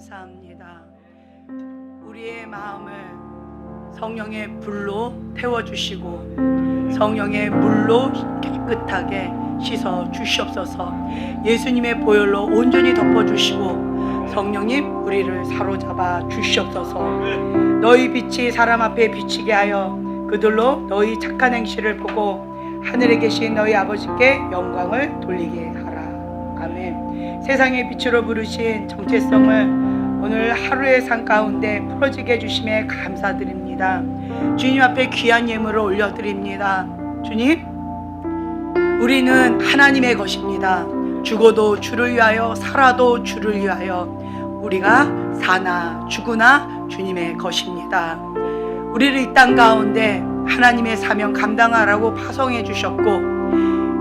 감사합니다. 우리의 마음을 성령의 불로 태워주시고 성령의 물로 깨끗하게 씻어 주시옵소서. 예수님의 보혈로 온전히 덮어주시고 성령님 우리를 사로잡아 주시옵소서. 너희 빛이 사람 앞에 비치게 하여 그들로 너희 착한 행실을 보고 하늘에 계신 너희 아버지께 영광을 돌리게 하라. 아멘. 세상의 빛으로 부르신 정체성을 오늘 하루의 삶 가운데 풀어지게 해주심에 감사드립니다. 주님 앞에 귀한 예물을 올려드립니다. 주님, 우리는 하나님의 것입니다. 죽어도 주를 위하여 살아도 주를 위하여 우리가 사나 죽으나 주님의 것입니다. 우리를 이 땅 가운데 하나님의 사명 감당하라고 파송해 주셨고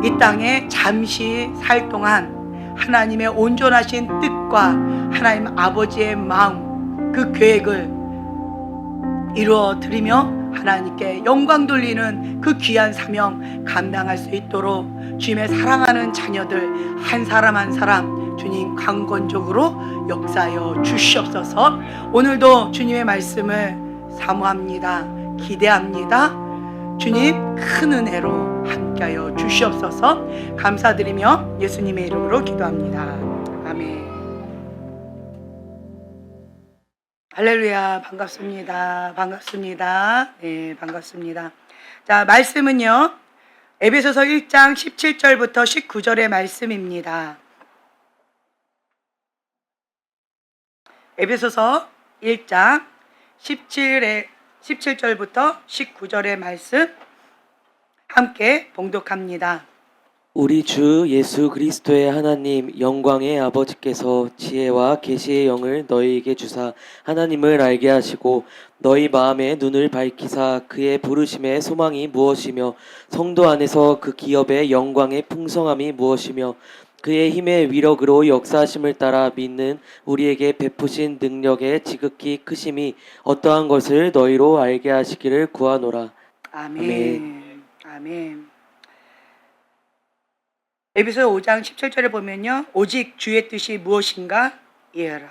이 땅에 잠시 살 동안 하나님의 온전하신 뜻과 하나님 아버지의 마음 그 계획을 이루어 드리며 하나님께 영광 돌리는 그 귀한 사명 감당할 수 있도록 주님의 사랑하는 자녀들 한 사람 한 사람 주님 강권적으로 역사하여 주시옵소서. 오늘도 주님의 말씀을 사모합니다. 기대합니다. 주님 큰 은혜로 함께하여 주시옵소서. 감사드리며 예수님의 이름으로 기도합니다. 아멘. 할렐루야. 반갑습니다. 반갑습니다. 네, 반갑습니다. 자, 말씀은요 에베소서 1장 17절부터 19절의 말씀입니다. 에베소서 1장 17절부터 19절의 말씀 함께 봉독합니다. 우리 주 예수 그리스도의 하나님 영광의 아버지께서 지혜와 계시의 영을 너희에게 주사 하나님을 알게 하시고 너희 마음의 눈을 밝히사 그의 부르심의 소망이 무엇이며 성도 안에서 그 기업의 영광의 풍성함이 무엇이며 그의 힘의 위력으로 역사하심을 따라 믿는 우리에게 베푸신 능력의 지극히 크심이 어떠한 것을 너희로 알게 하시기를 구하노라. 아멘. 아멘. 에베소서 5장 17절에 보면요 오직 주의 뜻이 무엇인가 이해하라.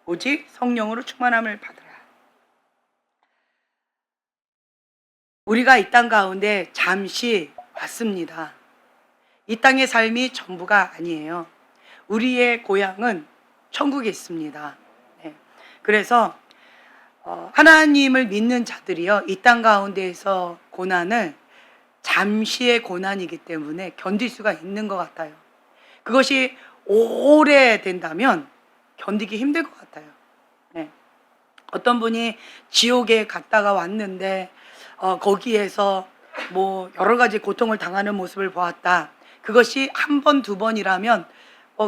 오직 성령으로 충만함을 받으라. 우리가 이 땅 가운데 잠시 왔습니다. 이 땅의 삶이 전부가 아니에요. 우리의 고향은 천국에 있습니다. 네. 그래서 하나님을 믿는 자들이요 이 땅 가운데에서 고난을 잠시의 고난이기 때문에 견딜 수가 있는 것 같아요. 그것이 오래된다면 견디기 힘들 것 같아요. 네. 어떤 분이 지옥에 갔다가 왔는데 거기에서 뭐 여러 가지 고통을 당하는 모습을 보았다. 그것이 한 번, 두 번이라면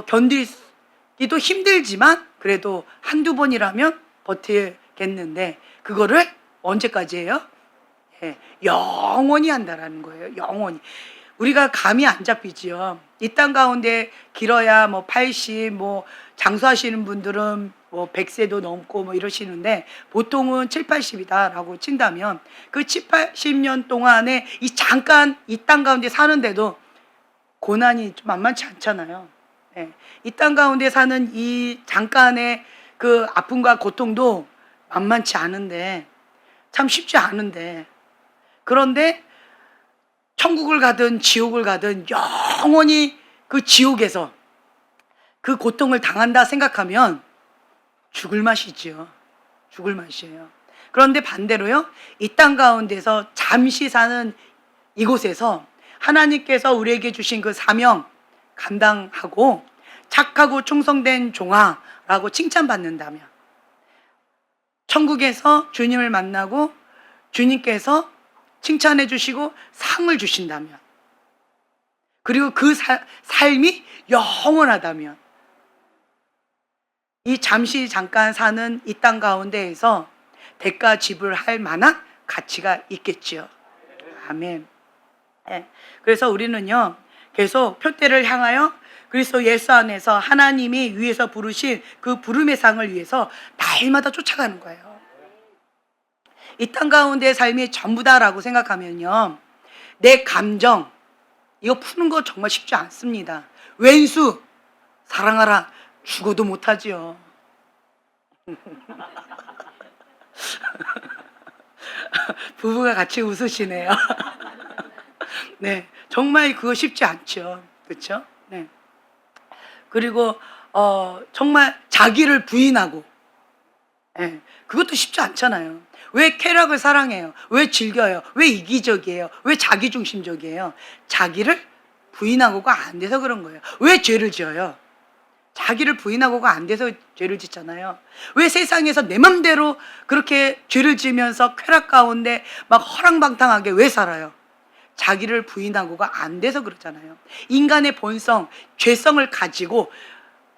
견디기도 힘들지만 그래도 한두 번이라면 버티겠는데 그거를 언제까지예요? 예, 영원히 한다라는 거예요. 영원히. 우리가 감이 안 잡히지요. 이 땅 가운데 길어야 뭐 80, 뭐 장수하시는 분들은 뭐 100세도 넘고 뭐 이러시는데 보통은 7, 80이다라고 친다면 그 7, 80년 동안에 잠깐 이 땅 가운데 사는데도 고난이 좀 만만치 않잖아요. 예, 이 땅 가운데 사는 이 잠깐의 그 아픔과 고통도 만만치 않은데 참 쉽지 않은데 그런데 천국을 가든 지옥을 가든 영원히 그 지옥에서 그 고통을 당한다 생각하면 죽을 맛이지요. 죽을 맛이에요. 그런데 반대로요. 이 땅 가운데서 잠시 사는 이곳에서 하나님께서 우리에게 주신 그 사명 감당하고 착하고 충성된 종아라고 칭찬받는다면 천국에서 주님을 만나고 주님께서 칭찬해 주시고 상을 주신다면 그리고 그 삶이 영원하다면 이 잠시 잠깐 사는 이 땅 가운데에서 대가 지불할 만한 가치가 있겠지요. 아멘. 네. 그래서 우리는요 계속 표대를 향하여 그리스도 예수 안에서 하나님이 위에서 부르신 그 부름의 상을 위해서 날마다 쫓아가는 거예요. 이 땅 가운데의 삶이 전부다라고 생각하면요 내 감정 이거 푸는 거 정말 쉽지 않습니다. 왼수 사랑하라 죽어도 못하지요. 부부가 같이 웃으시네요. 네, 정말 그거 쉽지 않죠. 그렇죠? 네. 그리고 정말 자기를 부인하고, 예, 그것도 쉽지 않잖아요. 왜 쾌락을 사랑해요? 왜 즐겨요? 왜 이기적이에요? 왜 자기중심적이에요? 자기를 부인하고가 안 돼서 그런 거예요. 왜 죄를 지어요? 자기를 부인하고가 안 돼서 죄를 짓잖아요. 왜 세상에서 내 맘대로 그렇게 죄를 지면서 쾌락 가운데 막 허랑방탕하게 왜 살아요? 자기를 부인하고가 안 돼서 그렇잖아요. 인간의 본성, 죄성을 가지고,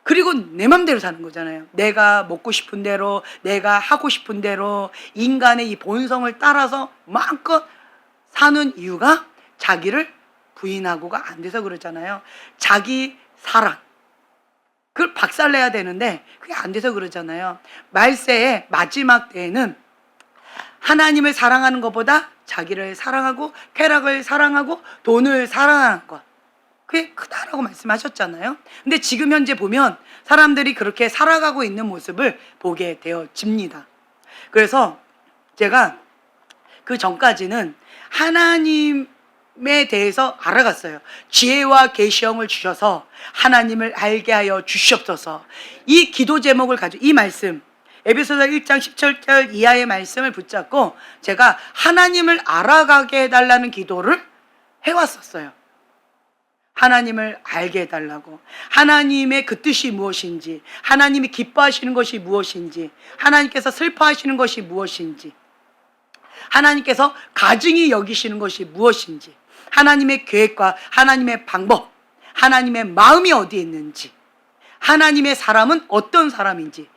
그리고 내 맘대로 사는 거잖아요. 내가 먹고 싶은 대로, 내가 하고 싶은 대로 인간의 이 본성을 따라서 마음껏 사는 이유가 자기를 부인하고가 안 돼서 그러잖아요. 자기 사랑, 그걸 박살내야 되는데 그게 안 돼서 그러잖아요. 말세의 마지막 때에는 하나님을 사랑하는 것보다 자기를 사랑하고 쾌락을 사랑하고 돈을 사랑하는 것, 그게 크다라고 말씀하셨잖아요. 근데 지금 현재 보면 사람들이 그렇게 살아가고 있는 모습을 보게 되어집니다. 그래서 제가 그 전까지는 하나님에 대해서 알아갔어요. 지혜와 계시형을 주셔서 하나님을 알게 하여 주시옵소서. 이 기도 제목을 가지고 이 말씀, 에베소서 1장 17절 이하의 말씀을 붙잡고 제가 하나님을 알아가게 해달라는 기도를 해왔었어요. 하나님을 알게 해달라고, 하나님의 그 뜻이 무엇인지, 하나님이 기뻐하시는 것이 무엇인지, 하나님께서 슬퍼하시는 것이 무엇인지, 하나님께서 가증히 여기시는 것이 무엇인지, 하나님의 계획과 하나님의 방법, 하나님의 마음이 어디에 있는지, 하나님의 사람은 어떤 사람인지,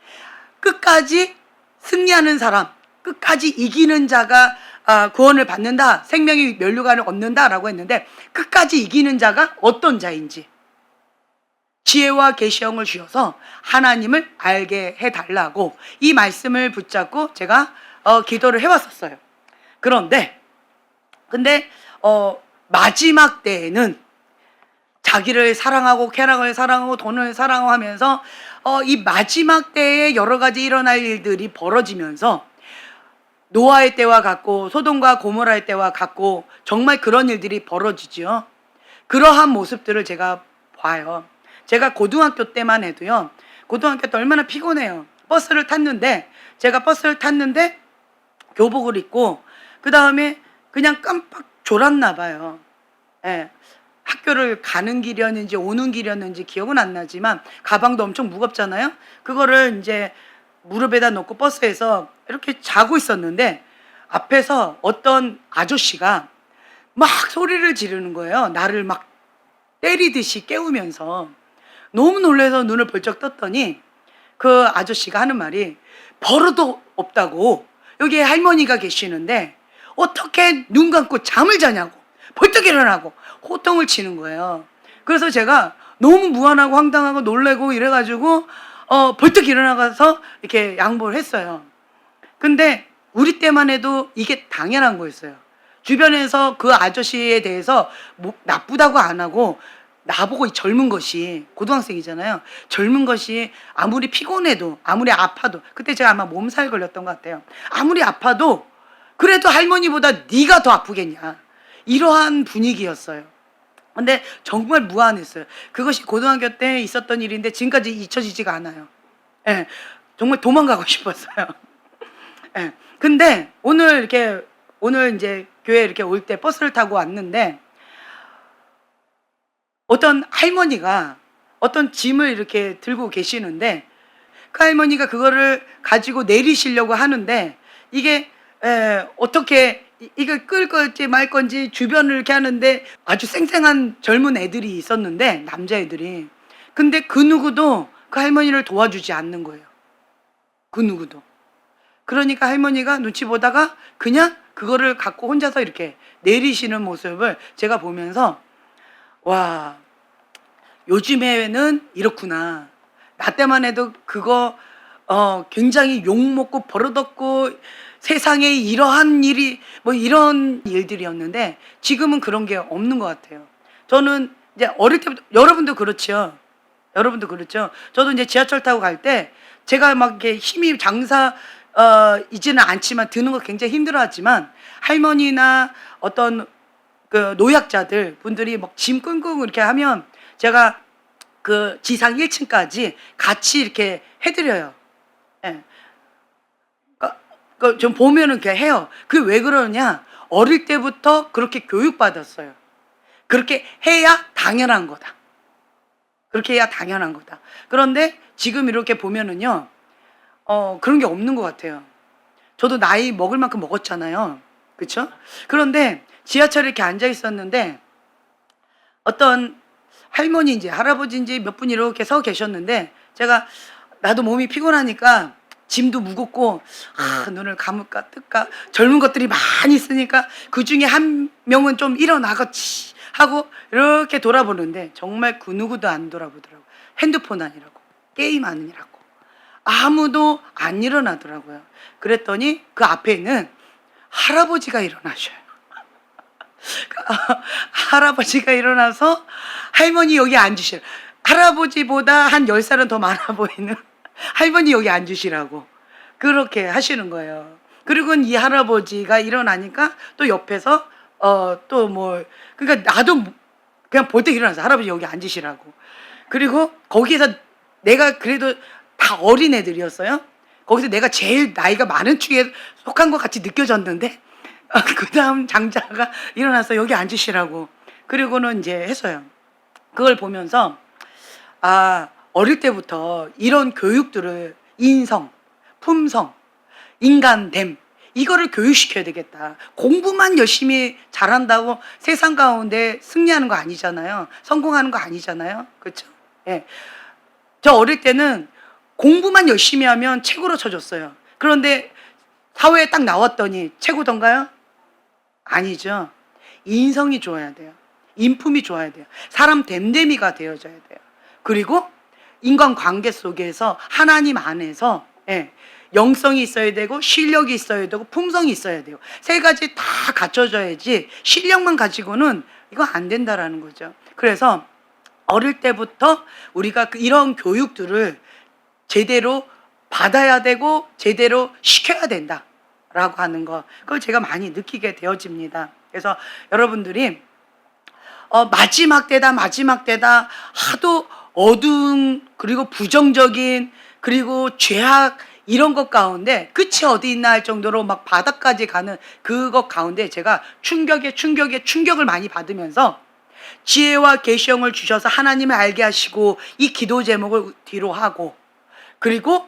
끝까지 승리하는 사람, 끝까지 이기는 자가 구원을 받는다, 생명의 면류관을 얻는다라고 했는데 끝까지 이기는 자가 어떤 자인지 지혜와 계시형을 주셔서 하나님을 알게 해달라고 이 말씀을 붙잡고 제가 기도를 해왔었어요. 그런데 마지막 때에는 자기를 사랑하고 쾌락을 사랑하고 돈을 사랑하고 하면서 이 마지막 때에 여러 가지 일어날 일들이 벌어지면서 노아의 때와 같고 소돔과 고모라의 때와 같고 정말 그런 일들이 벌어지죠. 그러한 모습들을 제가 봐요. 제가 고등학교 때만 해도요. 고등학교 때 얼마나 피곤해요. 제가 버스를 탔는데 교복을 입고 그 다음에 그냥 깜빡 졸았나 봐요. 예. 학교를 가는 길이었는지 오는 길이었는지 기억은 안 나지만 가방도 엄청 무겁잖아요. 그거를 이제 무릎에다 놓고 버스에서 이렇게 자고 있었는데 앞에서 어떤 아저씨가 막 소리를 지르는 거예요. 나를 막 때리듯이 깨우면서. 너무 놀라서 눈을 벌쩍 떴더니 그 아저씨가 하는 말이 버릇도 없다고 여기 할머니가 계시는데 어떻게 눈 감고 잠을 자냐고 벌떡 일어나고 호통을 치는 거예요. 그래서 제가 너무 무안하고 황당하고 놀래고 이래가지고 벌떡 일어나가서 이렇게 양보를 했어요. 근데 우리 때만 해도 이게 당연한 거였어요. 주변에서 그 아저씨에 대해서 뭐 나쁘다고 안 하고 나보고 이 젊은 것이, 고등학생이잖아요. 젊은 것이 아무리 피곤해도 아무리 아파도, 그때 제가 아마 몸살 걸렸던 것 같아요. 아무리 아파도 그래도 할머니보다 네가 더 아프겠냐, 이러한 분위기였어요. 근데 정말 무안했어요. 그것이 고등학교 때 있었던 일인데 지금까지 잊혀지지가 않아요. 예, 정말 도망가고 싶었어요. 예, 근데 오늘 이제 교회 이렇게 올 때 버스를 타고 왔는데 어떤 할머니가 어떤 짐을 이렇게 들고 계시는데 그 할머니가 그거를 가지고 내리시려고 하는데 이게 어떻게 이걸 끌 건지 말 건지 주변을 이렇게 하는데 아주 쌩쌩한 젊은 애들이 있었는데, 남자애들이. 근데 그 누구도 그 할머니를 도와주지 않는 거예요. 그 누구도. 그러니까 할머니가 눈치 보다가 그냥 그거를 갖고 혼자서 이렇게 내리시는 모습을 제가 보면서 와, 요즘에는 이렇구나. 나 때만 해도 그거 굉장히 욕먹고 버릇없고 세상에 이러한 일이 뭐 이런 일들이었는데 지금은 그런 게 없는 것 같아요. 저는 이제 어릴 때부터, 여러분도 그렇죠. 여러분도 그렇죠. 저도 이제 지하철 타고 갈 때 제가 막 이렇게 힘이 이지는 않지만 드는 거 굉장히 힘들어하지만 할머니나 어떤 그 노약자들 분들이 막 짐 끙끙 이렇게 하면 제가 그 지상 1층까지 같이 이렇게 해드려요. 예. 좀 보면은 그냥 해요. 그게 왜 그러냐? 어릴 때부터 그렇게 교육받았어요. 그렇게 해야 당연한 거다. 그렇게 해야 당연한 거다. 그런데 지금 이렇게 보면은요, 그런 게 없는 것 같아요. 저도 나이 먹을 만큼 먹었잖아요. 그쵸? 그런데 지하철에 이렇게 앉아 있었는데 어떤 할머니인지 할아버지인지 몇 분이 이렇게 서 계셨는데 제가 나도 몸이 피곤하니까 짐도 무겁고 눈을 감을까 뜰까 젊은 것들이 많이 있으니까 그 중에 한 명은 좀 일어나겠지 하고 이렇게 돌아보는데 정말 그 누구도 안 돌아보더라고. 핸드폰 아니라고 게임 아니라고 아무도 안 일어나더라고요. 그랬더니 그 앞에 있는 할아버지가 일어나셔요. 할아버지가 일어나서 할머니 여기 앉으시라. 할아버지보다 한 10살은 더 많아 보이는 할머니 여기 앉으시라고 그렇게 하시는 거예요. 그리고 이 할아버지가 일어나니까 또 옆에서 또 뭐 그러니까 나도 그냥 볼 때 일어나서 할아버지 여기 앉으시라고. 그리고 거기서 내가 그래도 다 어린애들이었어요. 거기서 내가 제일 나이가 많은 축에 속한 것 같이 느껴졌는데 그 다음 장자가 일어나서 여기 앉으시라고. 그리고는 이제 했어요. 그걸 보면서 어릴 때부터 이런 교육들을 인성, 품성, 인간됨 이거를 교육시켜야 되겠다. 공부만 열심히 잘한다고 세상 가운데 승리하는 거 아니잖아요. 성공하는 거 아니잖아요. 그렇죠? 예. 저 어릴 때는 공부만 열심히 하면 최고로 쳐줬어요. 그런데 사회에 딱 나왔더니 최고던가요? 아니죠. 인성이 좋아야 돼요. 인품이 좋아야 돼요. 사람 됨됨이가 되어져야 돼요. 그리고 인간관계 속에서 하나님 안에서 영성이 있어야 되고 실력이 있어야 되고 품성이 있어야 돼요. 세 가지 다 갖춰져야지 실력만 가지고는 이거 안 된다라는 거죠. 그래서 어릴 때부터 우리가 이런 교육들을 제대로 받아야 되고 제대로 시켜야 된다라고 하는 거, 그걸 제가 많이 느끼게 되어집니다. 그래서 여러분들이 마지막 때다 하도 어두운 그리고 부정적인 그리고 죄악 이런 것 가운데 끝이 어디 있나 할 정도로 막 바닥까지 가는 그것 가운데 제가 충격을 많이 받으면서 지혜와 계시형을 주셔서 하나님을 알게 하시고 이 기도 제목을 뒤로 하고 그리고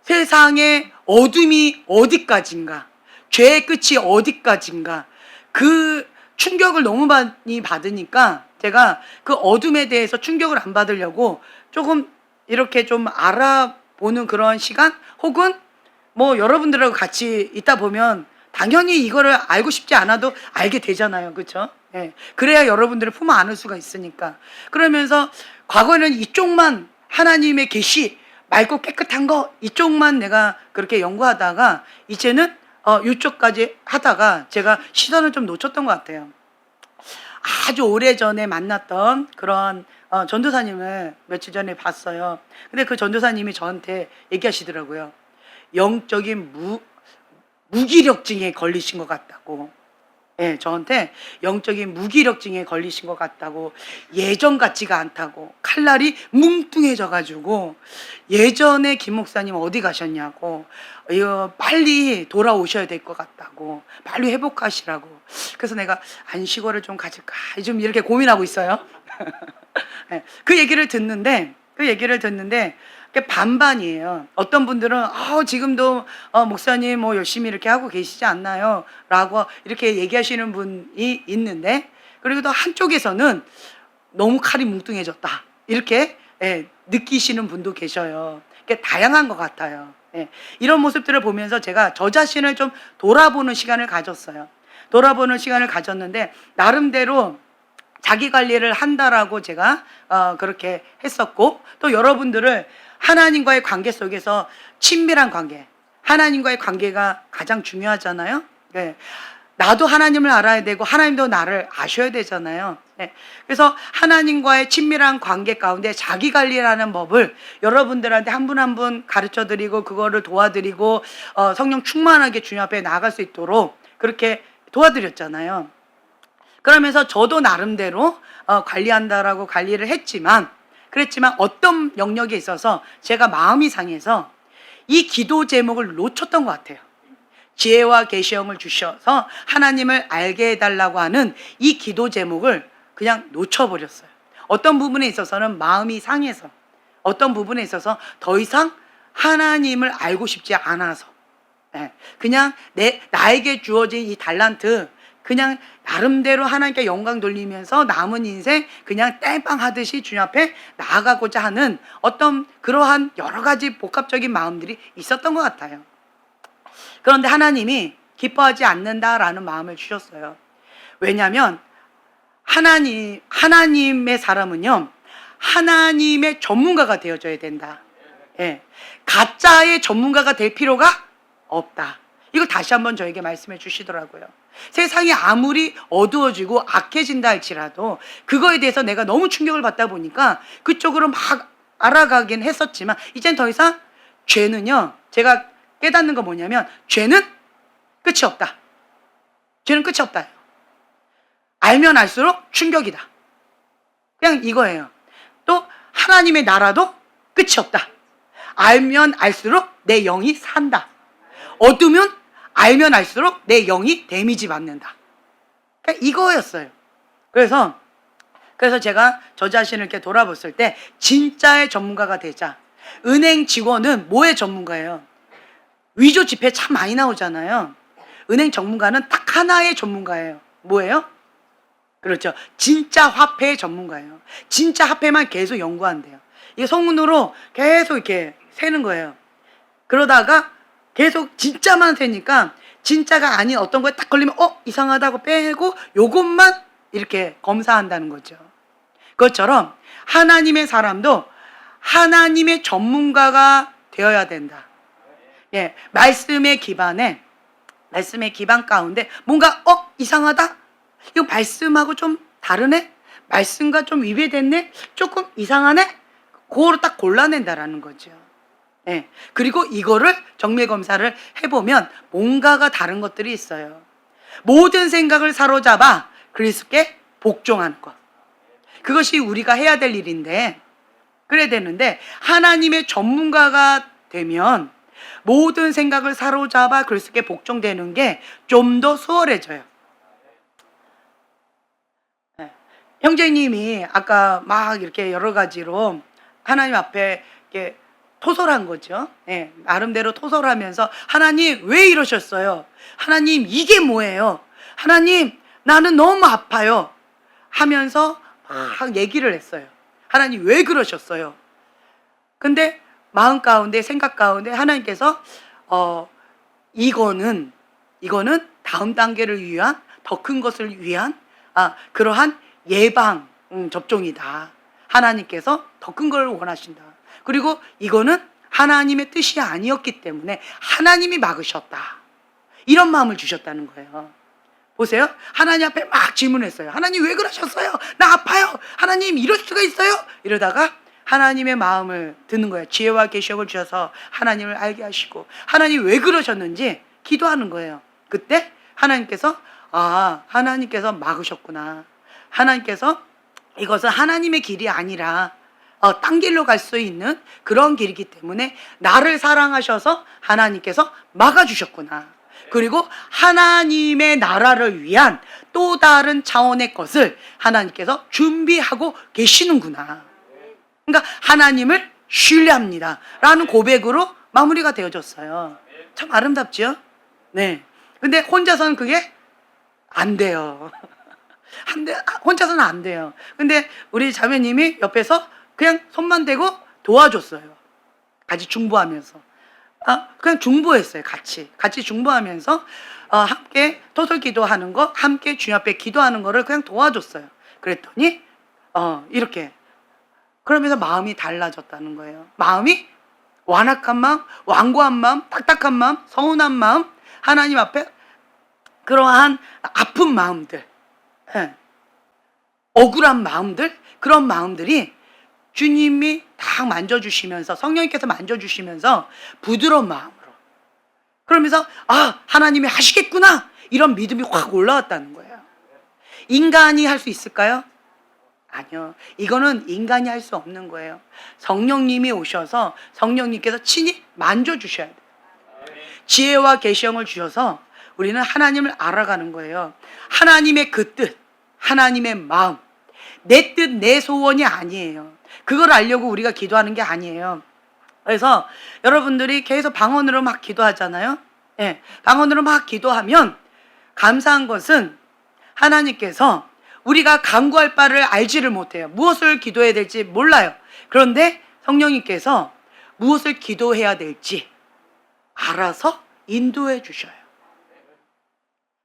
세상의 어둠이 어디까지인가 죄의 끝이 어디까지인가 그 충격을 너무 많이 받으니까 제가 그 어둠에 대해서 충격을 안 받으려고 조금 이렇게 좀 알아보는 그런 시간 혹은 뭐 여러분들하고 같이 있다 보면 당연히 이거를 알고 싶지 않아도 알게 되잖아요. 그렇죠? 예. 그래야 여러분들을 품 안을 수가 있으니까. 그러면서 과거에는 이쪽만 하나님의 계시 맑고 깨끗한 거 이쪽만 내가 그렇게 연구하다가 이제는 이쪽까지 하다가 제가 시선을 좀 놓쳤던 것 같아요. 아주 오래전에 만났던 그런 전도사님을 며칠 전에 봤어요. 근데 그 전도사님이 저한테 얘기하시더라고요. 영적인 무기력증에 걸리신 것 같다고. 예, 저한테 영적인 무기력증에 걸리신 것 같다고. 예전 같지가 않다고. 칼날이 뭉뚱해져가지고 예전에 김 목사님 어디 가셨냐고. 이거 빨리 돌아오셔야 될 것 같다고. 빨리 회복하시라고. 그래서 내가 안식월을 좀 가질까 좀 이렇게 고민하고 있어요. 예, 그 얘기를 듣는데 그게 반반이에요. 어떤 분들은 지금도 목사님 뭐 열심히 이렇게 하고 계시지 않나요? 라고 이렇게 얘기하시는 분이 있는데 그리고 또 한쪽에서는 너무 칼이 뭉뚱해졌다 이렇게 느끼시는 분도 계셔요. 그게 다양한 것 같아요. 이런 모습들을 보면서 제가 저 자신을 좀 돌아보는 시간을 가졌어요. 돌아보는 시간을 가졌는데 나름대로 자기 관리를 한다라고 제가 그렇게 했었고 또 여러분들을 하나님과의 관계 속에서 친밀한 관계 하나님과의 관계가 가장 중요하잖아요. 네. 나도 하나님을 알아야 되고 하나님도 나를 아셔야 되잖아요. 네. 그래서 하나님과의 친밀한 관계 가운데 자기 관리라는 법을 여러분들한테 한 분 한 분 가르쳐 드리고 그거를 도와드리고 성령 충만하게 주님 앞에 나아갈 수 있도록 그렇게 도와드렸잖아요. 그러면서 저도 나름대로 관리한다라고 관리를 그랬지만 어떤 영역에 있어서 제가 마음이 상해서 이 기도 제목을 놓쳤던 것 같아요. 지혜와 계시형을 주셔서 하나님을 알게 해달라고 하는 이 기도 제목을 그냥 놓쳐버렸어요. 어떤 부분에 있어서는 마음이 상해서, 어떤 부분에 있어서 더 이상 하나님을 알고 싶지 않아서, 그냥 나에게 주어진 이 달란트 그냥 나름대로 하나님께 영광 돌리면서 남은 인생 그냥 땡빵 하듯이 주님 앞에 나아가고자 하는 어떤 그러한 여러 가지 복합적인 마음들이 있었던 것 같아요. 그런데 하나님이 기뻐하지 않는다라는 마음을 주셨어요. 왜냐하면 하나님의 사람은요, 하나님의 전문가가 되어줘야 된다. 가짜의 전문가가 될 필요가 없다. 이걸 다시 한번 저에게 말씀해 주시더라고요. 세상이 아무리 어두워지고 악해진다 할지라도 그거에 대해서 내가 너무 충격을 받다 보니까 그쪽으로 막 알아가긴 했었지만 이젠 더 이상 죄는요, 제가 깨닫는 거 뭐냐면 죄는 끝이 없다. 죄는 끝이 없다. 알면 알수록 충격이다. 그냥 이거예요. 또 하나님의 나라도 끝이 없다. 알면 알수록 내 영이 산다. 어두면 알면 알수록 내 영이 데미지 받는다. 그러니까 이거였어요. 그래서 제가 저 자신을 이렇게 돌아봤을 때 진짜의 전문가가 되자. 은행 직원은 뭐의 전문가예요? 위조 지폐 참 많이 나오잖아요. 은행 전문가는 딱 하나의 전문가예요. 뭐예요? 그렇죠. 진짜 화폐의 전문가예요. 진짜 화폐만 계속 연구한대요. 이게 소문으로 계속 이렇게 세는 거예요. 그러다가 계속 진짜만 세니까 진짜가 아닌 어떤 거에 딱 걸리면 이상하다고 빼고 요것만 이렇게 검사한다는 거죠. 그것처럼 하나님의 사람도 하나님의 전문가가 되어야 된다. 말씀의 기반 가운데 뭔가 이상하다? 이거 말씀하고 좀 다르네? 말씀과 좀 위배됐네? 조금 이상하네? 그거로 딱 골라낸다라는 거죠. 그리고 이거를 정밀 검사를 해보면 뭔가가 다른 것들이 있어요. 모든 생각을 사로잡아 그리스도께 복종하는 것. 그것이 우리가 해야 될 일인데, 그래야 되는데 하나님의 전문가가 되면 모든 생각을 사로잡아 그리스도께 복종되는 게 좀 더 수월해져요. 형제님이 아까 막 이렇게 여러 가지로 하나님 앞에 이렇게 토설한 거죠. 나름대로 토설하면서 하나님 왜 이러셨어요? 하나님 이게 뭐예요? 하나님 나는 너무 아파요. 하면서 막 얘기를 했어요. 하나님 왜 그러셨어요? 근데 마음 가운데 생각 가운데 하나님께서 이거는 다음 단계를 위한 더 큰 것을 위한 그러한 예방 접종이다. 하나님께서 더 큰 걸 원하신다. 그리고 이거는 하나님의 뜻이 아니었기 때문에 하나님이 막으셨다. 이런 마음을 주셨다는 거예요. 보세요. 하나님 앞에 막 질문했어요. 하나님 왜 그러셨어요? 나 아파요. 하나님 이럴 수가 있어요? 이러다가 하나님의 마음을 듣는 거예요. 지혜와 계시형을 주셔서 하나님을 알게 하시고 하나님 왜 그러셨는지 기도하는 거예요. 그때 하나님께서 하나님께서 막으셨구나. 하나님께서 이것은 하나님의 길이 아니라 딴 길로 갈 수 있는 그런 길이기 때문에 나를 사랑하셔서 하나님께서 막아주셨구나. 그리고 하나님의 나라를 위한 또 다른 차원의 것을 하나님께서 준비하고 계시는구나. 그러니까 하나님을 신뢰합니다 라는 고백으로 마무리가 되어졌어요. 참 아름답죠? 근데 혼자서는 그게 안 돼요. 혼자서는 안 돼요. 근데 우리 자매님이 옆에서 그냥 손만 대고 도와줬어요. 같이 중보하면서. 그냥 중보했어요. 같이 중보하면서 함께 토설 기도하는 거, 함께 주님 앞에 기도하는 거를 그냥 도와줬어요. 그랬더니 이렇게 그러면서 마음이 달라졌다는 거예요. 마음이 완악한 마음, 완고한 마음, 딱딱한 마음, 서운한 마음, 하나님 앞에 그러한 아픈 마음들, 예, 억울한 마음들, 그런 마음들이 주님이 딱 만져주시면서, 성령님께서 만져주시면서 부드러운 마음으로, 그러면서 아, 하나님이 하시겠구나, 이런 믿음이 확 올라왔다는 거예요. 인간이 할 수 있을까요? 아니요. 이거는 인간이 할 수 없는 거예요. 성령님이 오셔서 성령님께서 친히 만져주셔야 돼요. 지혜와 계시형을 주셔서 우리는 하나님을 알아가는 거예요. 하나님의 그 뜻, 하나님의 마음, 내 뜻, 내 소원이 아니에요. 그걸 알려고 우리가 기도하는 게 아니에요. 그래서 여러분들이 계속 방언으로 막 기도하잖아요. 예, 방언으로 막 기도하면 감사한 것은 하나님께서 우리가 간구할 바를 알지를 못해요. 무엇을 기도해야 될지 몰라요. 그런데 성령님께서 무엇을 기도해야 될지 알아서 인도해 주셔요.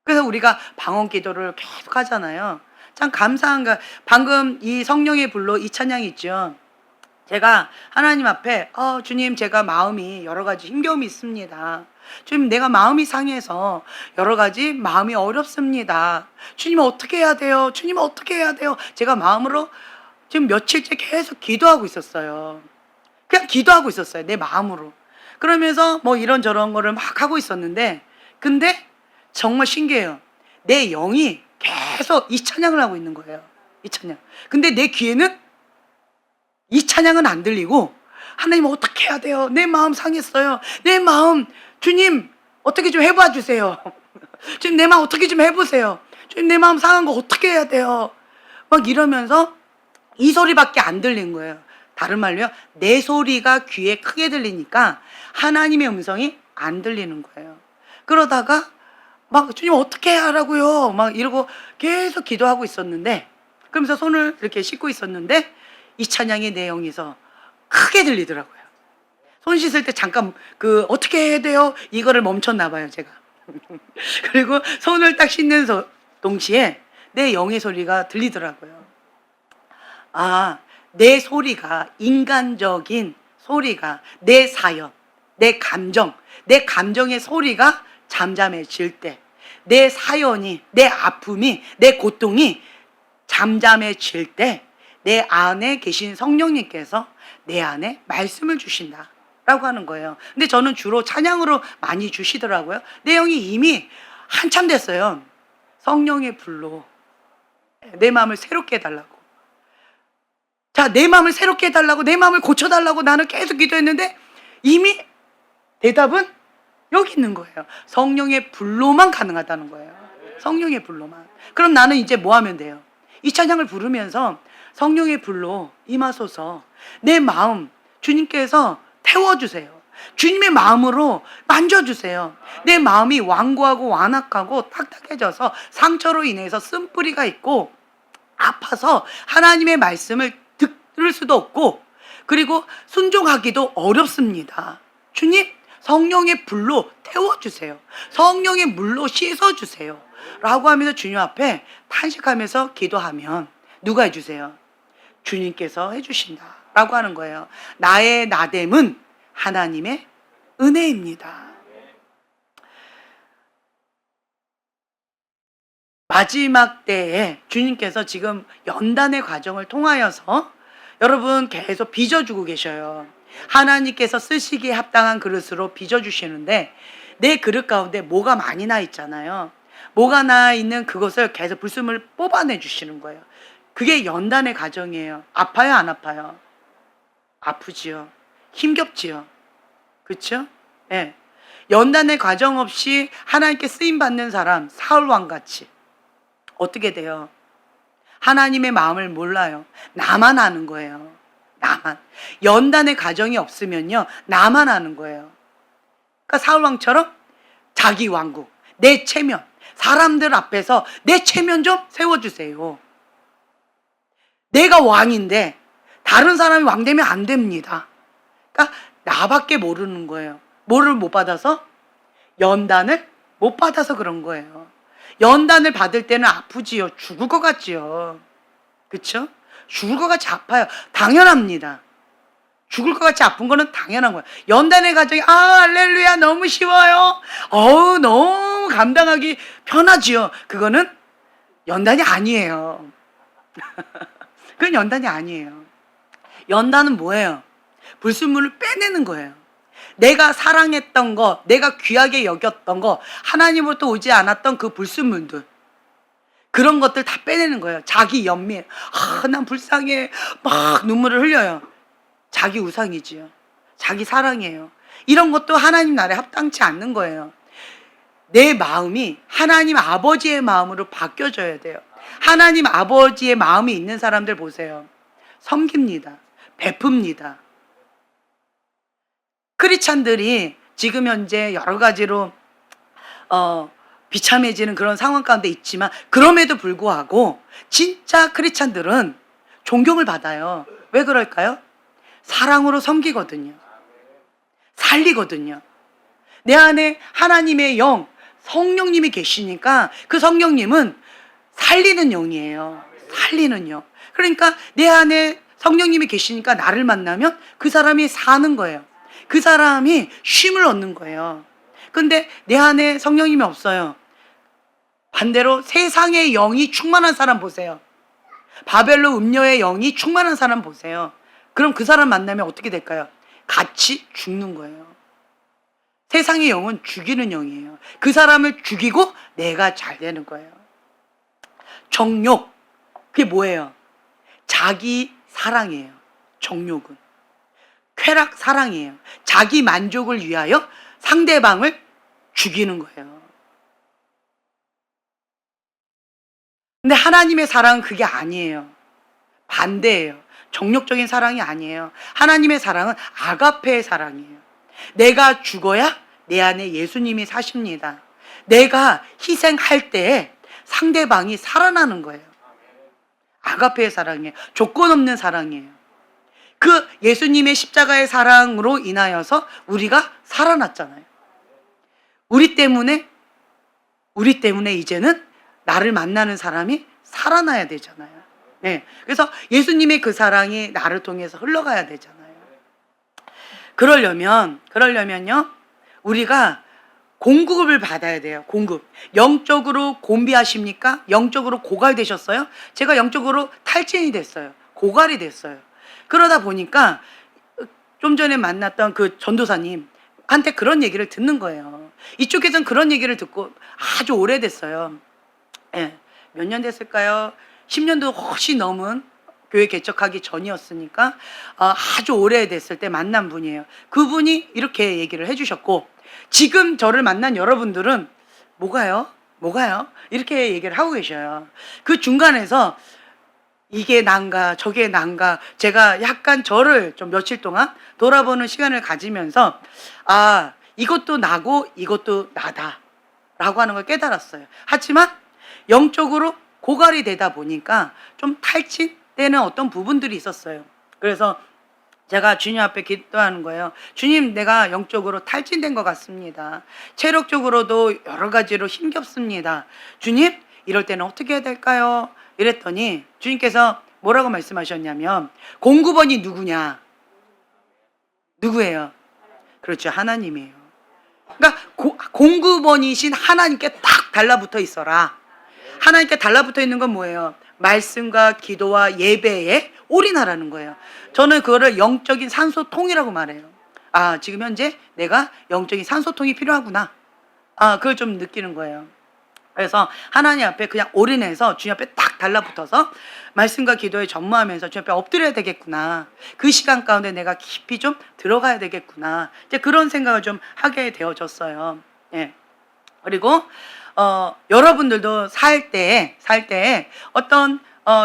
그래서 우리가 방언 기도를 계속 하잖아요. 참 감사한가. 방금 이 성령의 불로 이 찬양이 있죠. 제가 하나님 앞에 주님, 제가 마음이 여러 가지 힘겨움이 있습니다. 주님, 내가 마음이 상해서 여러 가지 마음이 어렵습니다. 주님, 어떻게 해야 돼요? 주님, 어떻게 해야 돼요? 제가 마음으로 지금 며칠째 계속 기도하고 있었어요. 그냥 기도하고 있었어요, 내 마음으로. 그러면서 뭐 이런저런 거를 막 하고 있었는데, 근데 정말 신기해요. 내 영이 계속 이 찬양을 하고 있는 거예요. 이 찬양. 근데 내 귀에는 이 찬양은 안 들리고, 하나님 어떻게 해야 돼요? 내 마음 상했어요. 내 마음, 주님 어떻게 좀 해봐 주세요. 주님, 내 마음 어떻게 좀 해보세요. 주님, 내 마음 상한 거 어떻게 해야 돼요? 막 이러면서 이 소리밖에 안 들린 거예요. 다른 말로요, 내 소리가 귀에 크게 들리니까 하나님의 음성이 안 들리는 거예요. 그러다가 막 주님 어떻게 하라고요? 막 이러고 계속 기도하고 있었는데, 그러면서 손을 이렇게 씻고 있었는데 이 찬양이 내 영에서 크게 들리더라고요. 손 씻을 때 잠깐 어떻게 해야 돼요? 이거를 멈췄나 봐요, 제가. 그리고 손을 딱 씻는 동시에 내 영의 소리가 들리더라고요. 아, 내 소리가, 인간적인 소리가, 내 사연, 내 감정의 소리가 잠잠해질 때, 내 사연이, 내 아픔이, 내 고통이 잠잠해질 때, 내 안에 계신 성령님께서 내 안에 말씀을 주신다 라고 하는 거예요. 근데 저는 주로 찬양으로 많이 주시더라고요. 내 영이 이미 한참 됐어요. 성령의 불로 내 마음을 새롭게 해달라고. 자, 내 마음을 새롭게 해달라고, 내 마음을 고쳐달라고 나는 계속 기도했는데 이미 대답은 여기 있는 거예요. 성령의 불로만 가능하다는 거예요. 성령의 불로만. 그럼 나는 이제 뭐 하면 돼요? 이 찬양을 부르면서 성령의 불로 임하소서, 내 마음 주님께서 태워주세요. 주님의 마음으로 만져주세요. 내 마음이 완고하고 완악하고 딱딱해져서 상처로 인해서 쓴뿌리가 있고 아파서 하나님의 말씀을 들을 수도 없고, 그리고 순종하기도 어렵습니다. 주님, 성령의 불로 태워주세요. 성령의 물로 씻어주세요 라고 하면서 주님 앞에 탄식하면서 기도하면 누가 해주세요? 주님께서 해주신다 라고 하는 거예요. 나의 나됨은 하나님의 은혜입니다. 마지막 때에 주님께서 지금 연단의 과정을 통하여서 여러분 계속 빚어주고 계셔요. 하나님께서 쓰시기에 합당한 그릇으로 빚어주시는데 내 그릇 가운데 뭐가 많이 나 있잖아요. 뭐가 나 있는 그것을 계속 불순물을 뽑아내 주시는 거예요. 그게 연단의 과정이에요. 아파요, 안 아파요? 아프지요. 힘겹지요. 그렇죠? 예. 연단의 과정 없이 하나님께 쓰임 받는 사람, 사울 왕같이 어떻게 돼요? 하나님의 마음을 몰라요. 나만 아는 거예요. 나만. 연단의 과정이 없으면요, 나만 아는 거예요. 그러니까 사울 왕처럼 자기 왕국, 내 체면, 사람들 앞에서 내 체면 좀 세워주세요. 내가 왕인데 다른 사람이 왕 되면 안 됩니다. 그러니까 나밖에 모르는 거예요. 뭐를 못 받아서? 연단을 못 받아서 그런 거예요. 연단을 받을 때는 아프지요. 죽을 것 같지요. 그렇죠? 죽을 것 같이 아파요. 당연합니다. 죽을 것 같이 아픈 거는 당연한 거예요. 연단의 과정이 할렐루야 너무 쉬워요. 너무 너무 감당하기 편하지요. 그거는 연단이 아니에요. 그건 연단이 아니에요. 연단은 뭐예요? 불순물을 빼내는 거예요. 내가 사랑했던 거, 내가 귀하게 여겼던 거, 하나님으로부터 오지 않았던 그 불순물들, 그런 것들 다 빼내는 거예요. 자기 연민, 난 불쌍해, 막 눈물을 흘려요. 자기 우상이지요. 자기 사랑이에요. 이런 것도 하나님 나라에 합당치 않는 거예요. 내 마음이 하나님 아버지의 마음으로 바뀌어져야 돼요. 하나님 아버지의 마음이 있는 사람들 보세요. 섬깁니다. 베풉니다. 크리스찬들이 지금 현재 여러 가지로 비참해지는 그런 상황 가운데 있지만, 그럼에도 불구하고 진짜 크리스찬들은 존경을 받아요. 왜 그럴까요? 사랑으로 섬기거든요. 살리거든요. 내 안에 하나님의 영, 성령님이 계시니까 그 성령님은 살리는 영이에요. 살리는 영. 그러니까 내 안에 성령님이 계시니까 나를 만나면 그 사람이 사는 거예요. 그 사람이 쉼을 얻는 거예요. 근데 내 안에 성령님이 없어요. 반대로 세상의 영이 충만한 사람 보세요. 바벨론 음녀의 영이 충만한 사람 보세요. 그럼 그 사람 만나면 어떻게 될까요? 같이 죽는 거예요. 세상의 영은 죽이는 영이에요. 그 사람을 죽이고 내가 잘 되는 거예요. 정욕, 그게 뭐예요? 자기 사랑이에요. 정욕은 쾌락 사랑이에요. 자기 만족을 위하여 상대방을 죽이는 거예요. 근데 하나님의 사랑은 그게 아니에요. 반대예요. 정욕적인 사랑이 아니에요. 하나님의 사랑은 아가페의 사랑이에요. 내가 죽어야 내 안에 예수님이 사십니다. 내가 희생할 때 상대방이 살아나는 거예요. 아가페의 사랑이에요. 조건 없는 사랑이에요. 그 예수님의 십자가의 사랑으로 인하여서 우리가 살아났잖아요. 우리 때문에 이제는 나를 만나는 사람이 살아나야 되잖아요. 네. 그래서 예수님의 그 사랑이 나를 통해서 흘러가야 되잖아요. 그러려면요, 우리가 공급을 받아야 돼요. 공급. 영적으로 곤비하십니까? 영적으로 고갈되셨어요? 제가 영적으로 탈진이 됐어요. 고갈이 됐어요. 그러다 보니까 좀 전에 만났던 그 전도사님한테 그런 얘기를 듣는 거예요. 이쪽에선 그런 얘기를 듣고 아주 오래됐어요. 예, 몇 년 됐을까요? 10년도 훨씬 넘은 교회 개척하기 전이었으니까 아주 오래됐을 때 만난 분이에요. 그분이 이렇게 얘기를 해주셨고, 지금 저를 만난 여러분들은 뭐가요? 이렇게 얘기를 하고 계셔요. 그 중간에서 이게 난가 저게 난가 제가 약간 저를 좀 며칠 동안 돌아보는 시간을 가지면서 이것도 나고 이것도 나다 라고 하는 걸 깨달았어요. 하지만 영적으로 고갈이 되다 보니까 좀 탈진되는 어떤 부분들이 있었어요. 그래서 제가 주님 앞에 기도하는 거예요. 주님, 내가 영적으로 탈진된 것 같습니다. 체력적으로도 여러 가지로 힘겹습니다. 주님, 이럴 때는 어떻게 해야 될까요? 이랬더니 주님께서 뭐라고 말씀하셨냐면, 공급원이 누구냐? 누구예요? 그렇죠, 하나님이에요. 그러니까 공급원이신 하나님께 딱 달라붙어 있어라. 하나님께 달라붙어 있는 건 뭐예요? 말씀과 기도와 예배에 올인하라는 거예요. 저는 그거를 영적인 산소통이라고 말해요. 지금 현재 내가 영적인 산소통이 필요하구나. 그걸 좀 느끼는 거예요. 그래서 하나님 앞에 그냥 올인해서 주님 앞에 딱 달라붙어서 말씀과 기도에 전무하면서 주님 앞에 엎드려야 되겠구나. 그 시간 가운데 내가 깊이 좀 들어가야 되겠구나. 이제 그런 생각을 좀 하게 되어졌어요. 예. 그리고 여러분들도 살 때 어떤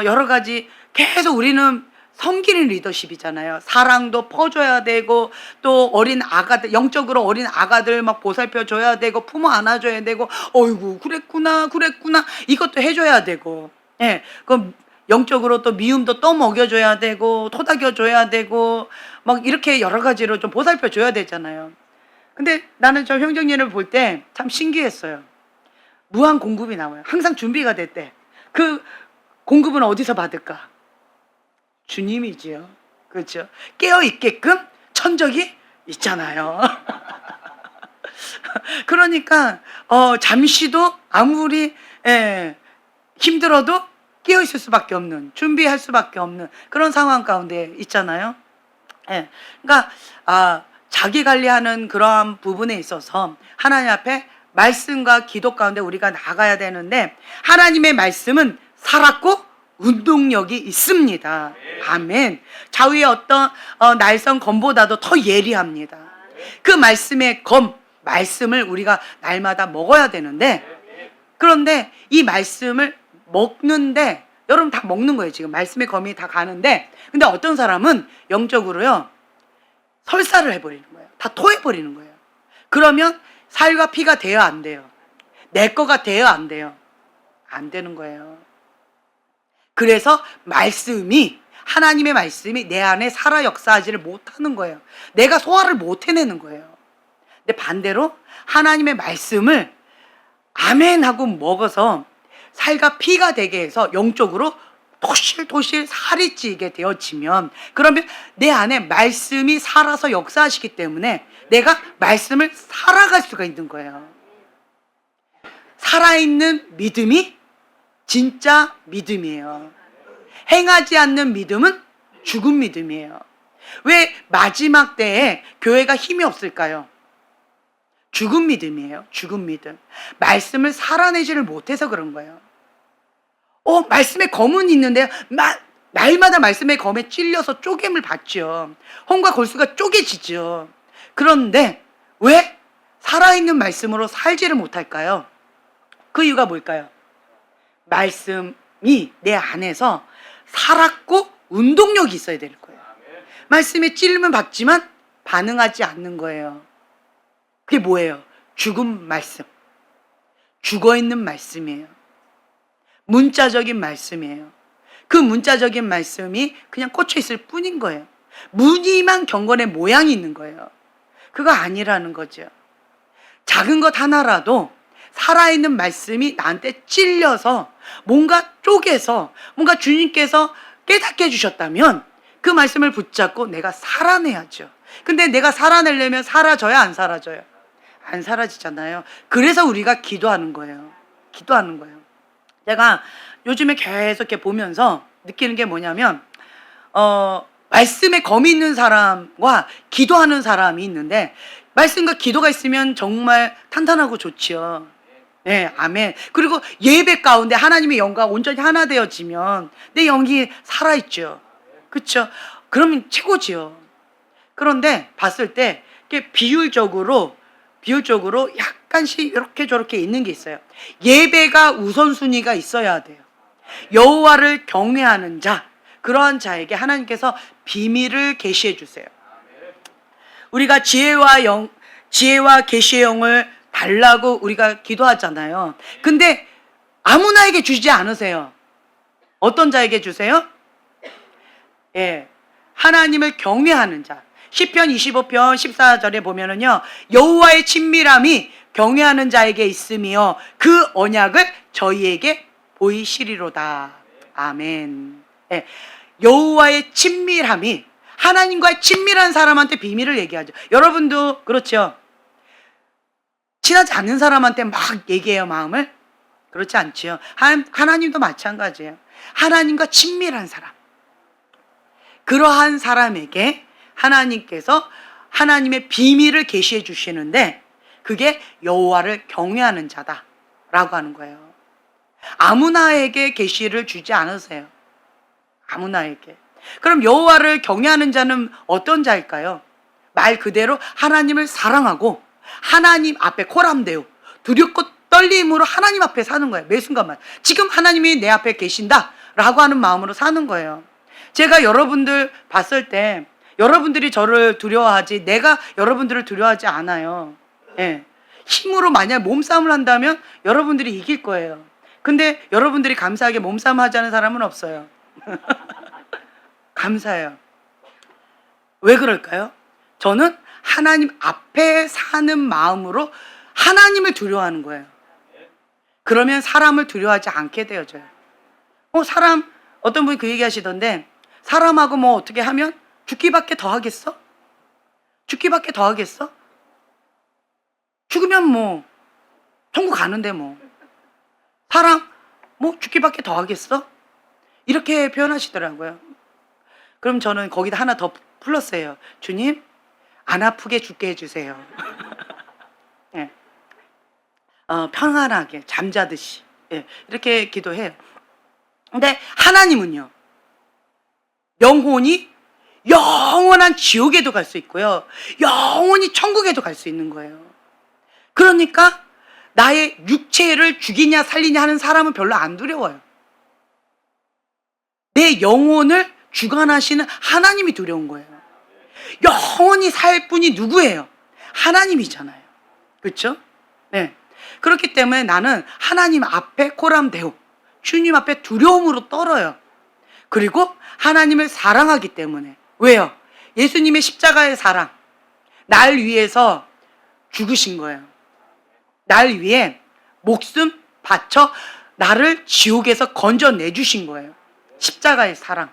여러 가지 계속 우리는 섬기는 리더십이잖아요. 사랑도 퍼줘야 되고, 또 어린 아가들, 영적으로 어린 아가들 막 보살펴 줘야 되고, 품어 안아줘야 되고, 어이구 그랬구나 이것도 해줘야 되고, 예, 그럼 영적으로 또 미움도 또 먹여줘야 되고, 토닥여 줘야 되고, 막 이렇게 여러 가지로 좀 보살펴 줘야 되잖아요. 근데 나는 저 형제님을 볼 때 참 신기했어요. 무한 공급이 나와요. 항상 준비가 됐대. 그 공급은 어디서 받을까? 주님이지요. 그렇죠? 깨어 있게끔 천적이 있잖아요. 그러니까 잠시도 아무리 힘들어도 끼어 있을 수밖에 없는, 준비할 수밖에 없는 그런 상황 가운데 있잖아요. 그러니까 자기 관리하는 그러한 부분에 있어서 하나님 앞에 말씀과 기도 가운데 우리가 나가야 되는데, 하나님의 말씀은 살았고 운동력이 있습니다. 아멘. 좌우의 어떤 날선 검보다도 더 예리합니다. 그 말씀의 검, 말씀을 우리가 날마다 먹어야 되는데, 그런데 이 말씀을 먹는데, 여러분 다 먹는 거예요. 지금 말씀의 검이 다 가는데, 근데 어떤 사람은 영적으로요 설사를 해버리는 거예요. 다 토해버리는 거예요. 그러면 살과 피가 돼요, 안 돼요? 내 거가 돼요, 안 돼요? 안 되는 거예요. 그래서 말씀이, 하나님의 말씀이 내 안에 살아 역사하지를 못하는 거예요. 내가 소화를 못 해내는 거예요. 근데 반대로 하나님의 말씀을 아멘 하고 먹어서 살과 피가 되게 해서 영적으로 토실토실 살이 찌게 되어지면, 그러면 내 안에 말씀이 살아서 역사하시기 때문에 내가 말씀을 살아갈 수가 있는 거예요. 살아있는 믿음이 진짜 믿음이에요. 행하지 않는 믿음은 죽은 믿음이에요. 왜 마지막 때에 교회가 힘이 없을까요? 죽은 믿음이에요. 죽은 믿음. 말씀을 살아내지를 못해서 그런 거예요. 말씀의 검은 있는데요. 날마다 말씀의 검에 찔려서 쪼갰을 받죠. 홍과 골수가 쪼개지죠. 그런데 왜 살아있는 말씀으로 살지를 못할까요? 그 이유가 뭘까요? 말씀이 내 안에서 살았고 운동력이 있어야 될 거예요. 말씀에 찔리면 받지만 반응하지 않는 거예요. 그게 뭐예요? 죽은 말씀. 죽어있는 말씀이에요. 문자적인 말씀이에요. 그 문자적인 말씀이 그냥 꽂혀 있을 뿐인 거예요. 무늬만 경건의 모양이 있는 거예요. 그거 아니라는 거죠. 작은 것 하나라도 살아있는 말씀이 나한테 찔려서 뭔가 쪼개서 뭔가 주님께서 깨닫게 해주셨다면 그 말씀을 붙잡고 내가 살아내야죠. 근데 내가 살아내려면 사라져야 안 사라져요? 안 사라지잖아요. 그래서 우리가 기도하는 거예요. 기도하는 거예요. 제가 요즘에 계속 이렇게 보면서 느끼는 게 뭐냐면 말씀에 검이 있는 사람과 기도하는 사람이 있는데, 말씀과 기도가 있으면 정말 탄탄하고 좋지요. 네, 아멘. 그리고 예배 가운데 하나님의 영과 온전히 하나 되어지면 내 영이 살아있죠. 그렇죠? 그러면 최고지요. 그런데 봤을 때 이게 비율적으로 약간씩 이렇게 저렇게 있는 게 있어요. 예배가 우선순위가 있어야 돼요. 여호와를 경외하는 자, 그러한 자에게 하나님께서 비밀을 계시해 주세요. 우리가 지혜와 계시의 영을 달라고 우리가 기도하잖아요. 근데 아무나에게 주지 않으세요. 어떤 자에게 주세요? 하나님을 경외하는 자. 시편 25편 14절에 보면은요, 여호와의 친밀함이 경외하는 자에게 있으며 그 언약을 저희에게 보이시리로다. 아멘. 여호와의 친밀함이, 하나님과의 친밀한 사람한테 비밀을 얘기하죠. 여러분도 그렇죠? 친하지 않는 사람한테 막 얘기해요, 마음을? 그렇지 않지요. 하나님도 마찬가지예요. 하나님과 친밀한 사람, 그러한 사람에게 하나님께서 하나님의 비밀을 계시해 주시는데, 그게 여호와를 경외하는 자다라고 하는 거예요. 아무나에게 계시를 주지 않으세요. 아무나에게. 그럼 여호와를 경외하는 자는 어떤 자일까요? 말 그대로 하나님을 사랑하고 하나님 앞에 코람데오, 두렵고 떨림으로 하나님 앞에 사는 거예요. 매 순간만 지금 하나님이 내 앞에 계신다라고 하는 마음으로 사는 거예요. 제가 여러분들 봤을 때 여러분들이 저를 두려워하지 내가 여러분들을 두려워하지 않아요. 힘으로 만약 몸싸움을 한다면 여러분들이 이길 거예요. 근데 여러분들이 감사하게 몸싸움 하자는 사람은 없어요. 감사해요. 왜 그럴까요? 저는 하나님 앞에 사는 마음으로 하나님을 두려워하는 거예요. 그러면 사람을 두려워하지 않게 되어져요. 어떤 분이 그 얘기 하시던데, 사람하고 뭐 어떻게 하면 죽기밖에 더 하겠어? 죽기밖에 더 하겠어? 죽으면 뭐 천국 가는데 뭐 사랑 뭐 죽기밖에 더 하겠어? 이렇게 표현하시더라고요. 그럼 저는 거기다 하나 더 풀었어요. 주님, 안 아프게 죽게 해주세요. 예. 평안하게 잠자듯이, 예, 이렇게 기도해요. 근데 하나님은요, 영혼이 영원한 지옥에도 갈 수 있고요, 영원히 천국에도 갈 수 있는 거예요. 그러니까 나의 육체를 죽이냐 살리냐 하는 사람은 별로 안 두려워요. 내 영혼을 주관하시는 하나님이 두려운 거예요. 영원히 살 분이 누구예요? 하나님이잖아요. 그렇죠? 네. 그렇기 때문에 나는 하나님 앞에 코람데오, 주님 앞에 두려움으로 떨어요. 그리고 하나님을 사랑하기 때문에. 왜요? 예수님의 십자가의 사랑, 날 위해서 죽으신 거예요. 날 위해 목숨 바쳐 나를 지옥에서 건져내주신 거예요. 십자가의 사랑.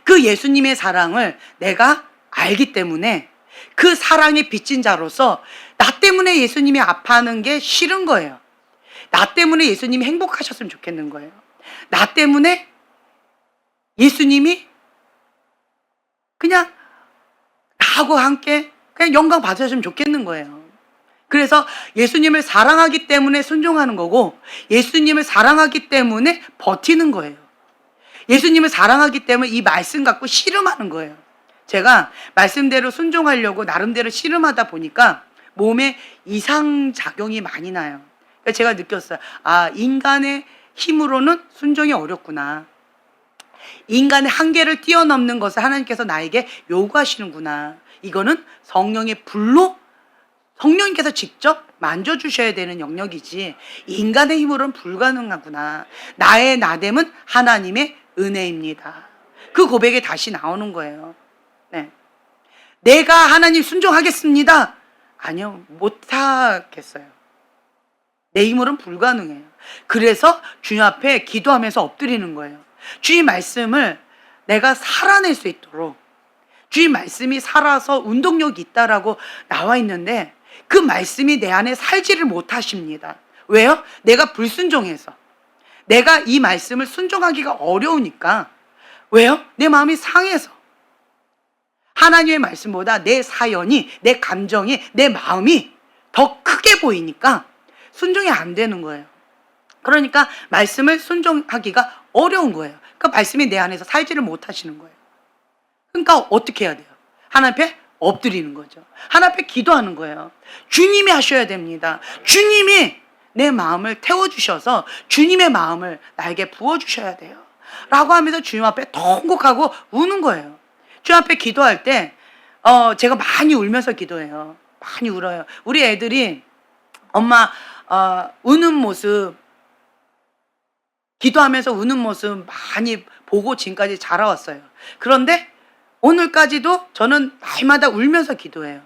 그 예수님의 사랑을 내가 알기 때문에 그 사랑에 빚진 자로서 나 때문에 예수님이 아파하는 게 싫은 거예요. 나 때문에 예수님이 행복하셨으면 좋겠는 거예요. 나 때문에 예수님이 그냥 나하고 함께 그냥 영광 받으셨으면 좋겠는 거예요. 그래서 예수님을 사랑하기 때문에 순종하는 거고, 예수님을 사랑하기 때문에 버티는 거예요. 예수님을 사랑하기 때문에 이 말씀 갖고 씨름하는 거예요. 제가 말씀대로 순종하려고 나름대로 씨름하다 보니까 몸에 이상작용이 많이 나요. 그러니까 제가 느꼈어요. 아, 인간의 힘으로는 순종이 어렵구나. 인간의 한계를 뛰어넘는 것을 하나님께서 나에게 요구하시는구나. 이거는 성령의 불로 성령님께서 직접 만져주셔야 되는 영역이지 인간의 힘으로는 불가능하구나. 나의 나됨은 하나님의 은혜입니다. 그 고백에 다시 나오는 거예요. 네. 내가 하나님 순종하겠습니다. 아니요, 못하겠어요. 내 힘으로는 불가능해요. 그래서 주님 앞에 기도하면서 엎드리는 거예요. 주님 말씀을 내가 살아낼 수 있도록, 주님 말씀이 살아서 운동력이 있다라고 나와 있는데 그 말씀이 내 안에 살지를 못하십니다. 왜요? 내가 불순종해서, 내가 이 말씀을 순종하기가 어려우니까. 왜요? 내 마음이 상해서. 하나님의 말씀보다 내 사연이, 내 감정이, 내 마음이 더 크게 보이니까 순종이 안 되는 거예요. 그러니까 말씀을 순종하기가 어려운 거예요. 그 말씀이 내 안에서 살지를 못하시는 거예요. 그러니까 어떻게 해야 돼요? 하나님 앞에 엎드리는 거죠. 하나님 앞에 기도하는 거예요. 주님이 하셔야 됩니다. 주님이 내 마음을 태워주셔서 주님의 마음을 나에게 부어주셔야 돼요. 라고 하면서 주님 앞에 통곡하고 우는 거예요. 주님 앞에 기도할 때 제가 많이 울면서 기도해요. 많이 울어요. 우리 애들이 엄마 우는 모습, 기도하면서 우는 모습 많이 보고 지금까지 자라왔어요. 그런데 오늘까지도 저는 날마다 울면서 기도해요.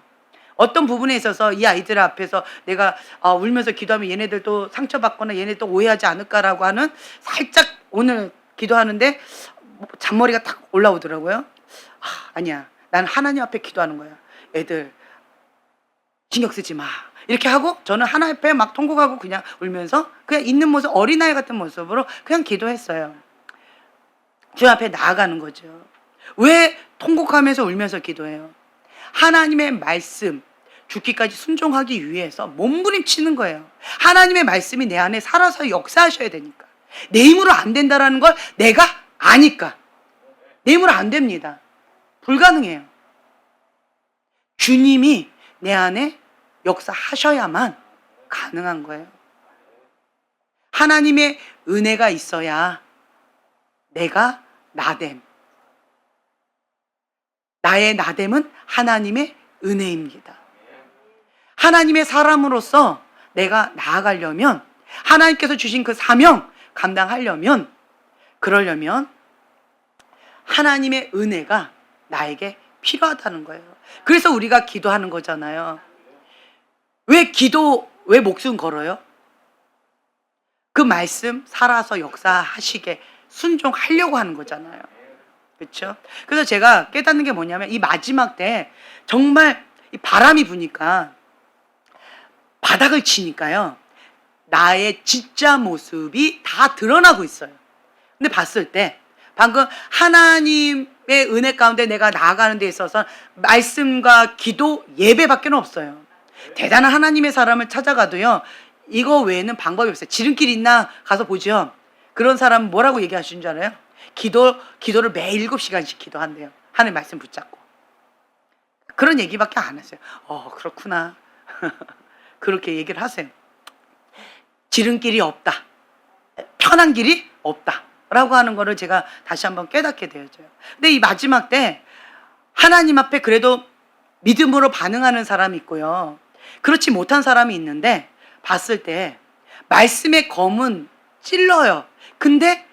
어떤 부분에 있어서 이 아이들 앞에서 내가 울면서 기도하면 얘네들 또 상처받거나 얘네 또 오해하지 않을까라고 하는, 살짝 오늘 기도하는데 잔머리가 탁 올라오더라고요. 아니야, 난 하나님 앞에 기도하는 거야. 애들 신경 쓰지 마. 이렇게 하고 저는 하나님 앞에 막 통곡하고 그냥 울면서 그냥 있는 모습, 어린아이 같은 모습으로 그냥 기도했어요. 주님 앞에 나아가는 거죠. 왜 통곡하면서 울면서 기도해요? 하나님의 말씀 죽기까지 순종하기 위해서 몸부림치는 거예요. 하나님의 말씀이 내 안에 살아서 역사하셔야 되니까. 내 힘으로 안 된다라는 걸 내가 아니까. 내 힘으로 안 됩니다. 불가능해요. 주님이 내 안에 역사하셔야만 가능한 거예요. 하나님의 은혜가 있어야 내가 나됨. 나의 나됨은 하나님의 은혜입니다. 하나님의 사람으로서 내가 나아가려면, 하나님께서 주신 그 사명 감당하려면, 그러려면 하나님의 은혜가 나에게 필요하다는 거예요. 그래서 우리가 기도하는 거잖아요. 왜 목숨 걸어요? 그 말씀 살아서 역사하시게 순종하려고 하는 거잖아요. 그렇죠? 그래서 제가 깨닫는 게 뭐냐면 이 마지막 때 정말 이 바람이 부니까 바닥을 치니까요, 나의 진짜 모습이 다 드러나고 있어요. 근데 봤을 때 방금 하나님의 은혜 가운데 내가 나아가는 데 있어서 말씀과 기도, 예배밖에 없어요. 대단한 하나님의 사람을 찾아가도요, 이거 외에는 방법이 없어요. 지름길 있나 가서 보죠. 그런 사람은 뭐라고 얘기하시는 줄 알아요? 기도를 매일 7시간씩 기도한대요. 하나님 말씀 붙잡고. 그런 얘기밖에 안 하세요. 그렇구나. 그렇게 얘기를 하세요. 지름길이 없다, 편한 길이 없다 라고 하는 거를 제가 다시 한번 깨닫게 되어져요. 근데 이 마지막 때 하나님 앞에 그래도 믿음으로 반응하는 사람이 있고요, 그렇지 못한 사람이 있는데, 봤을 때 말씀의 검은 찔러요. 근데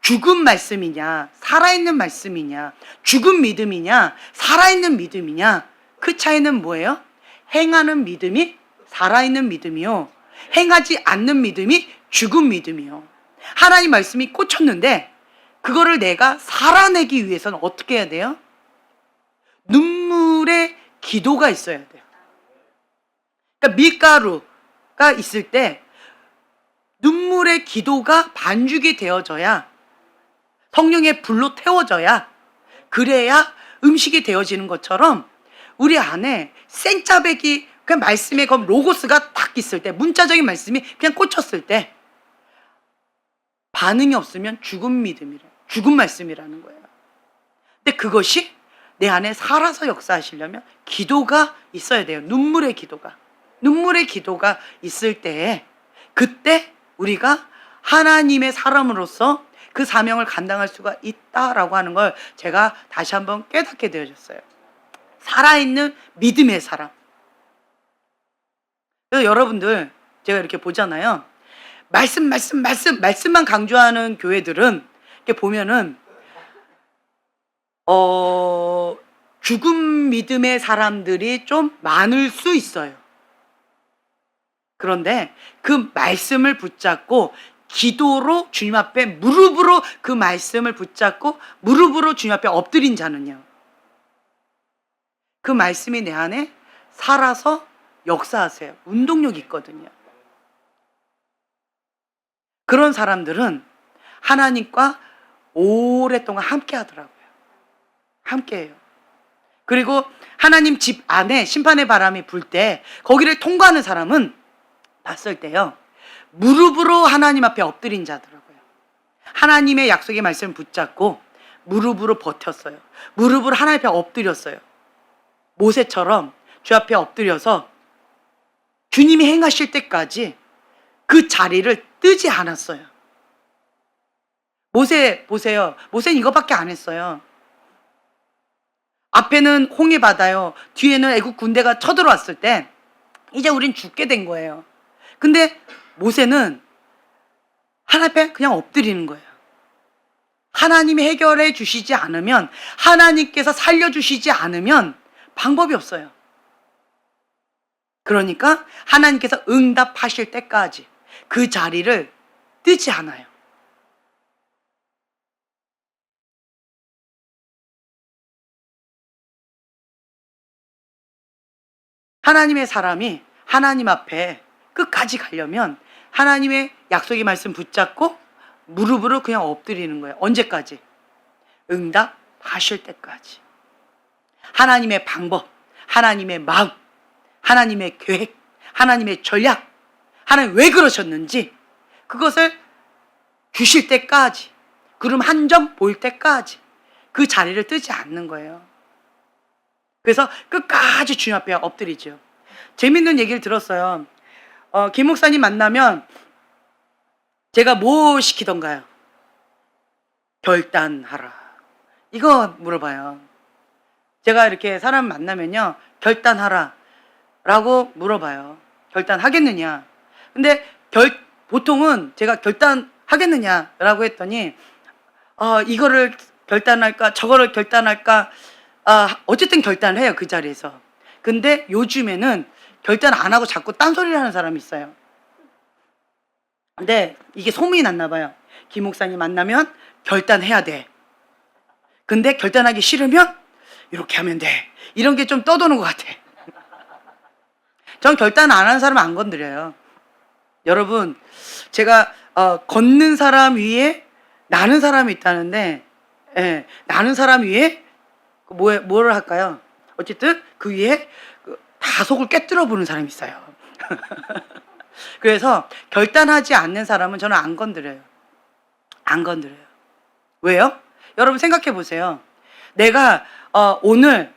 죽은 말씀이냐, 살아있는 말씀이냐, 죽은 믿음이냐, 살아있는 믿음이냐, 그 차이는 뭐예요? 행하는 믿음이 살아있는 믿음이요, 행하지 않는 믿음이 죽은 믿음이요. 하나님 말씀이 꽂혔는데 그거를 내가 살아내기 위해서는 어떻게 해야 돼요? 눈물의 기도가 있어야 돼요. 그러니까 밀가루가 있을 때 눈물의 기도가 반죽이 되어져야, 성령의 불로 태워져야, 그래야 음식이 되어지는 것처럼 우리 안에 생짜배기, 그 말씀의 검 로고스가 딱 있을 때, 문자적인 말씀이 그냥 꽂혔을 때 반응이 없으면 죽은 믿음이래, 죽은 말씀이라는 거예요. 근데 그것이 내 안에 살아서 역사하시려면 기도가 있어야 돼요. 눈물의 기도가 있을 때에, 그때 우리가 하나님의 사람으로서 그 사명을 감당할 수가 있다라고 하는 걸 제가 다시 한번 깨닫게 되어졌어요. 살아있는 믿음의 사람. 그래서 여러분들, 제가 이렇게 보잖아요. 말씀만 강조하는 교회들은 이렇게 보면은 죽은 믿음의 사람들이 좀 많을 수 있어요. 그런데 그 말씀을 붙잡고 기도로 주님 앞에 무릎으로 그 말씀을 붙잡고 무릎으로 주님 앞에 엎드린 자는요, 그 말씀이 내 안에 살아서 역사하세요. 운동력이 있거든요. 그런 사람들은 하나님과 오랫동안 함께 하더라고요. 함께 해요. 그리고 하나님 집 안에 심판의 바람이 불 때 거기를 통과하는 사람은 봤을 때요, 무릎으로 하나님 앞에 엎드린 자더라고요. 하나님의 약속의 말씀을 붙잡고 무릎으로 버텼어요. 무릎으로 하나님 앞에 엎드렸어요. 모세처럼 주 앞에 엎드려서 주님이 행하실 때까지 그 자리를 뜨지 않았어요. 모세 보세요. 모세는 이것밖에 안 했어요. 앞에는 홍해 바다요, 뒤에는 애국 군대가 쳐들어왔을 때 이제 우린 죽게 된 거예요. 근데 모세는 하나님 앞에 그냥 엎드리는 거예요. 하나님이 해결해 주시지 않으면, 하나님께서 살려주시지 않으면 방법이 없어요. 그러니까 하나님께서 응답하실 때까지 그 자리를 뜨지 않아요. 하나님의 사람이 하나님 앞에 끝까지 가려면 하나님의 약속의 말씀 붙잡고 무릎으로 그냥 엎드리는 거예요. 언제까지? 응답하실 때까지. 하나님의 방법, 하나님의 마음, 하나님의 계획, 하나님의 전략, 하나님 왜 그러셨는지 그것을 주실 때까지, 구름 한 점 보일 때까지 그 자리를 뜨지 않는 거예요. 그래서 끝까지 주님 앞에 엎드리죠. 재밌는 얘기를 들었어요. 김 목사님 만나면 제가 뭐 시키던가요? 결단하라. 이거 물어봐요. 제가 이렇게 사람 만나면요, 결단하라 라고 물어봐요. 결단하겠느냐. 근데 보통은 제가 결단하겠느냐 라고 했더니 이거를 결단할까 저거를 결단할까, 어쨌든 결단을 해요, 그 자리에서. 근데 요즘에는 결단 안 하고 자꾸 딴소리를 하는 사람이 있어요. 근데 이게 소문이 났나 봐요. 김 목사님 만나면 결단해야 돼. 근데 결단하기 싫으면 이렇게 하면 돼. 이런 게 좀 떠도는 것 같아. 전 결단 안 하는 사람 안 건드려요. 여러분, 제가 걷는 사람 위에 나는 사람이 있다는데, 예, 나는 사람 위에 뭐를 할까요? 어쨌든 그 위에 다속을 꿰뚫어 보는 사람이 있어요. 그래서 결단하지 않는 사람은 저는 안 건드려요. 안 건드려요. 왜요? 여러분 생각해 보세요. 내가 오늘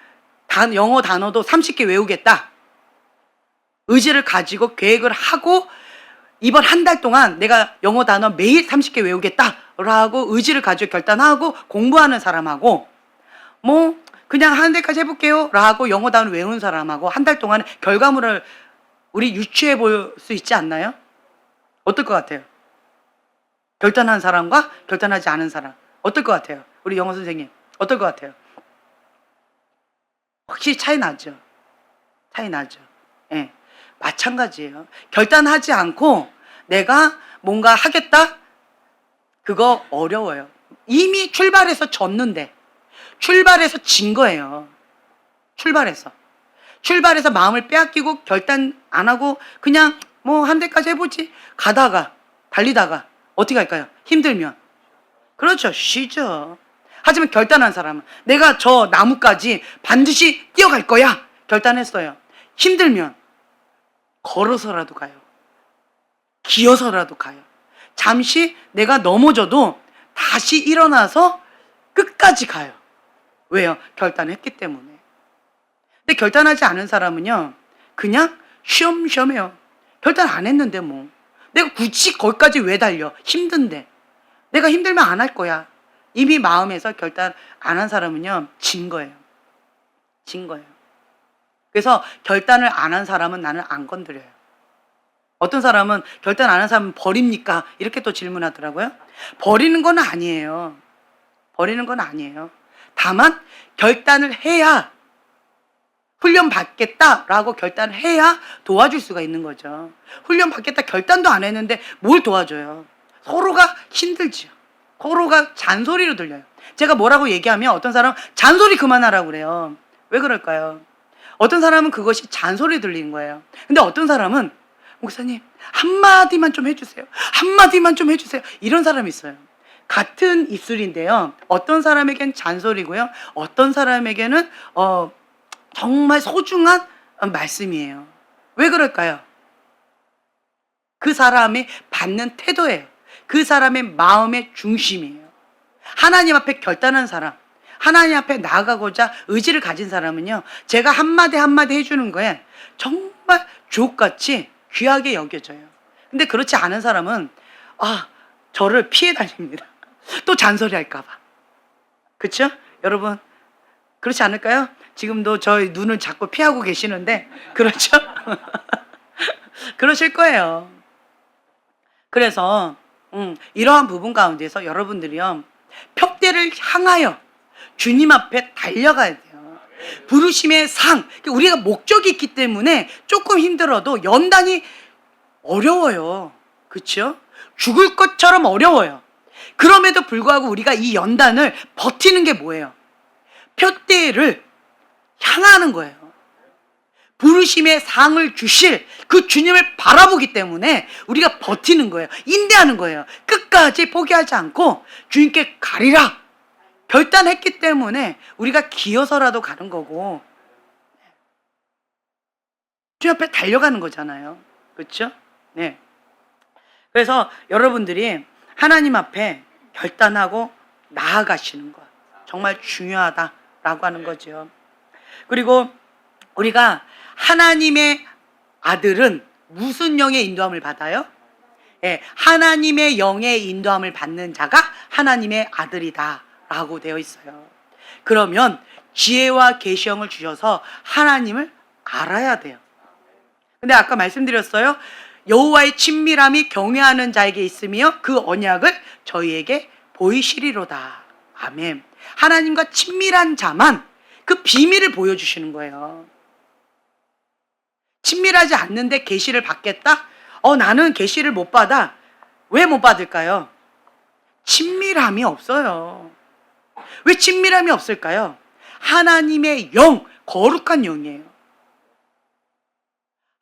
영어 단어도 30개 외우겠다. 의지를 가지고 계획을 하고 이번 한 달 동안 내가 영어 단어 매일 30개 외우겠다라고 의지를 가지고 결단하고 공부하는 사람하고 뭐 그냥 하는 데까지 해볼게요 라고 영어 단어 외우는 사람하고 한 달 동안 결과물을 우리 유추해 볼 수 있지 않나요? 어떨 것 같아요? 결단한 사람과 결단하지 않은 사람 어떨 것 같아요? 우리 영어 선생님 어떨 것 같아요? 확실히 차이 나죠. 차이 나죠. 예, 마찬가지예요. 결단하지 않고 내가 뭔가 하겠다? 그거 어려워요. 이미 출발해서 졌는데 출발해서 진 거예요. 출발해서 마음을 빼앗기고 결단 안 하고 그냥 뭐 한 대까지 해보지 가다가 달리다가 어떻게 할까요? 힘들면 그렇죠. 쉬죠. 하지만 결단한 사람은 내가 저 나무까지 반드시 뛰어갈 거야. 결단했어요. 힘들면 걸어서라도 가요. 기어서라도 가요. 잠시 내가 넘어져도 다시 일어나서 끝까지 가요. 왜요? 결단했기 때문에. 근데 결단하지 않은 사람은요, 그냥 쉬엄쉬엄해요. 결단 안 했는데 뭐. 내가 굳이 거기까지 왜 달려? 힘든데. 내가 힘들면 안 할 거야. 이미 마음에서 결단 안 한 사람은요, 진 거예요. 진 거예요. 그래서 결단을 안 한 사람은 나는 안 건드려요. 어떤 사람은 결단 안 한 사람은 버립니까? 이렇게 또 질문하더라고요. 버리는 건 아니에요. 버리는 건 아니에요. 다만 결단을 해야 훈련 받겠다라고 결단을 해야 도와줄 수가 있는 거죠. 훈련 받겠다 결단도 안 했는데 뭘 도와줘요? 서로가 힘들지요. 서로가 잔소리로 들려요. 제가 뭐라고 얘기하면 어떤 사람은 잔소리 그만하라고 그래요. 왜 그럴까요? 어떤 사람은 그것이 잔소리 들리는 거예요. 근데 어떤 사람은 목사님 한마디만 좀 해주세요. 한마디만 좀 해주세요. 이런 사람이 있어요. 같은 입술인데요. 어떤 사람에겐 잔소리고요. 어떤 사람에게는 정말 소중한 말씀이에요. 왜 그럴까요? 그 사람이 받는 태도예요. 그 사람의 마음의 중심이에요. 하나님 앞에 결단한 사람, 하나님 앞에 나아가고자 의지를 가진 사람은요, 제가 한마디 한마디 해주는 거에 정말 주옥같이 귀하게 여겨져요. 근데 그렇지 않은 사람은 저를 피해 다닙니다. 또 잔소리 할까봐. 그렇죠? 여러분 그렇지 않을까요? 지금도 저희 눈을 자꾸 피하고 계시는데 그렇죠? 그러실 거예요. 그래서 이러한 부분 가운데서 여러분들이요, 푯대를 향하여 주님 앞에 달려가야 돼요. 부르심의 상, 우리가 목적이 있기 때문에 조금 힘들어도 연단이 어려워요. 그렇죠? 죽을 것처럼 어려워요. 그럼에도 불구하고 우리가 이 연단을 버티는 게 뭐예요? 푯대를 향하는 거예요. 부르심의 상을 주실 그 주님을 바라보기 때문에 우리가 버티는 거예요. 인내하는 거예요. 끝까지 포기하지 않고 주님께 가리라 결단했기 때문에 우리가 기어서라도 가는 거고 주님 앞에 달려가는 거잖아요. 그렇죠? 네. 그래서 여러분들이 하나님 앞에 결단하고 나아가시는 것 정말 중요하다라고 하는 거죠. 그리고 우리가 하나님의 아들은 무슨 영의 인도함을 받아요? 하나님의 영의 인도함을 받는 자가 하나님의 아들이다 라고 되어 있어요. 그러면 지혜와 계시형을 주셔서 하나님을 알아야 돼요. 근데 아까 말씀드렸어요. 여호와의 친밀함이 경외하는 자에게 있으며 그 언약을 저희에게 보이시리로다. 아멘. 하나님과 친밀한 자만 그 비밀을 보여주시는 거예요. 친밀하지 않는데 계시를 받겠다? 나는 계시를 못 받아. 왜 못 받을까요? 친밀함이 없어요. 왜 친밀함이 없을까요? 하나님의 영, 거룩한 영이에요.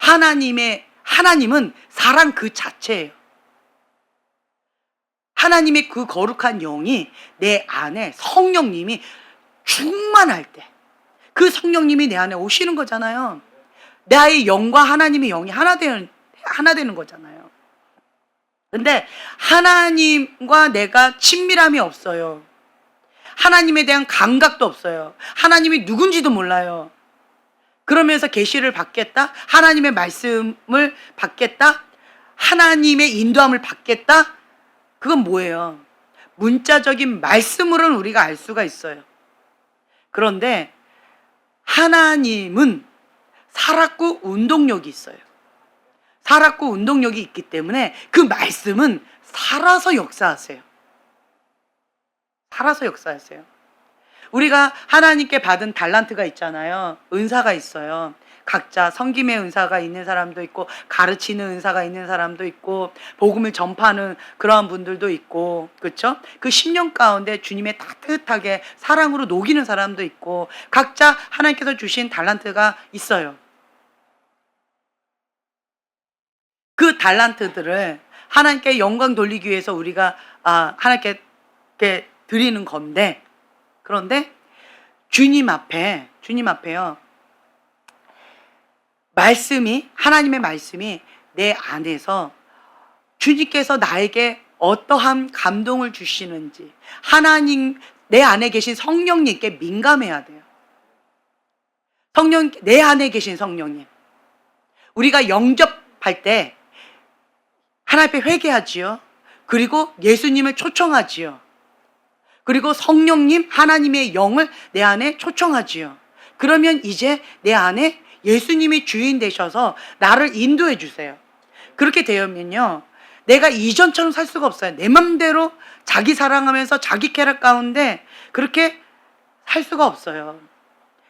하나님은 사랑 그 자체예요. 하나님의 그 거룩한 영이 내 안에 성령님이 충만할 때, 그 성령님이 내 안에 오시는 거잖아요. 나의 영과 하나님의 영이 하나 되는 거잖아요. 근데 하나님과 내가 친밀함이 없어요. 하나님에 대한 감각도 없어요. 하나님이 누군지도 몰라요. 그러면서 계시를 받겠다, 하나님의 말씀을 받겠다, 하나님의 인도함을 받겠다, 그건 뭐예요? 문자적인 말씀으로는 우리가 알 수가 있어요. 그런데 하나님은 살았고 운동력이 있어요. 살았고 운동력이 있기 때문에 그 말씀은 살아서 역사하세요. 살아서 역사하세요. 우리가 하나님께 받은 달란트가 있잖아요. 은사가 있어요. 각자 섬김의 은사가 있는 사람도 있고, 가르치는 은사가 있는 사람도 있고, 복음을 전파하는 그러한 분들도 있고, 그렇죠? 그 10년 가운데 주님의 따뜻하게 사랑으로 녹이는 사람도 있고, 각자 하나님께서 주신 달란트가 있어요. 그 달란트들을 하나님께 영광 돌리기 위해서 우리가 하나님께 드리는 건데, 그런데 주님 앞에요, 하나님의 말씀이 내 안에서 주님께서 나에게 어떠한 감동을 주시는지, 내 안에 계신 성령님께 민감해야 돼요. 내 안에 계신 성령님. 우리가 영접할 때 하나님 앞에 회개하지요. 그리고 예수님을 초청하지요. 그리고 성령님, 하나님의 영을 내 안에 초청하지요. 그러면 이제 내 안에 예수님이 주인 되셔서 나를 인도해 주세요. 그렇게 되면요, 내가 이전처럼 살 수가 없어요. 내 맘대로 자기 사랑하면서 자기 쾌락 가운데 그렇게 살 수가 없어요.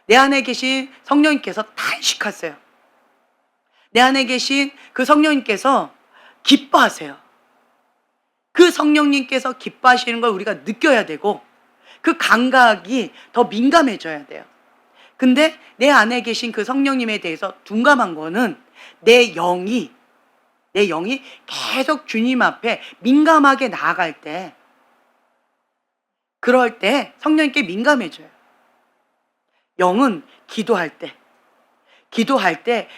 내 안에 계신 성령님께서 탄식하세요. 내 안에 계신 그 성령님께서 기뻐하세요. 그 성령님께서 기뻐하시는 걸 우리가 느껴야 되고, 그 감각이 더 민감해져야 돼요. 근데 내 안에 계신 그 성령님에 대해서 둔감한 거는 내 영이 계속 주님 앞에 민감하게 나아갈 때, 그럴 때 성령님께 민감해져요. 영은 기도할 때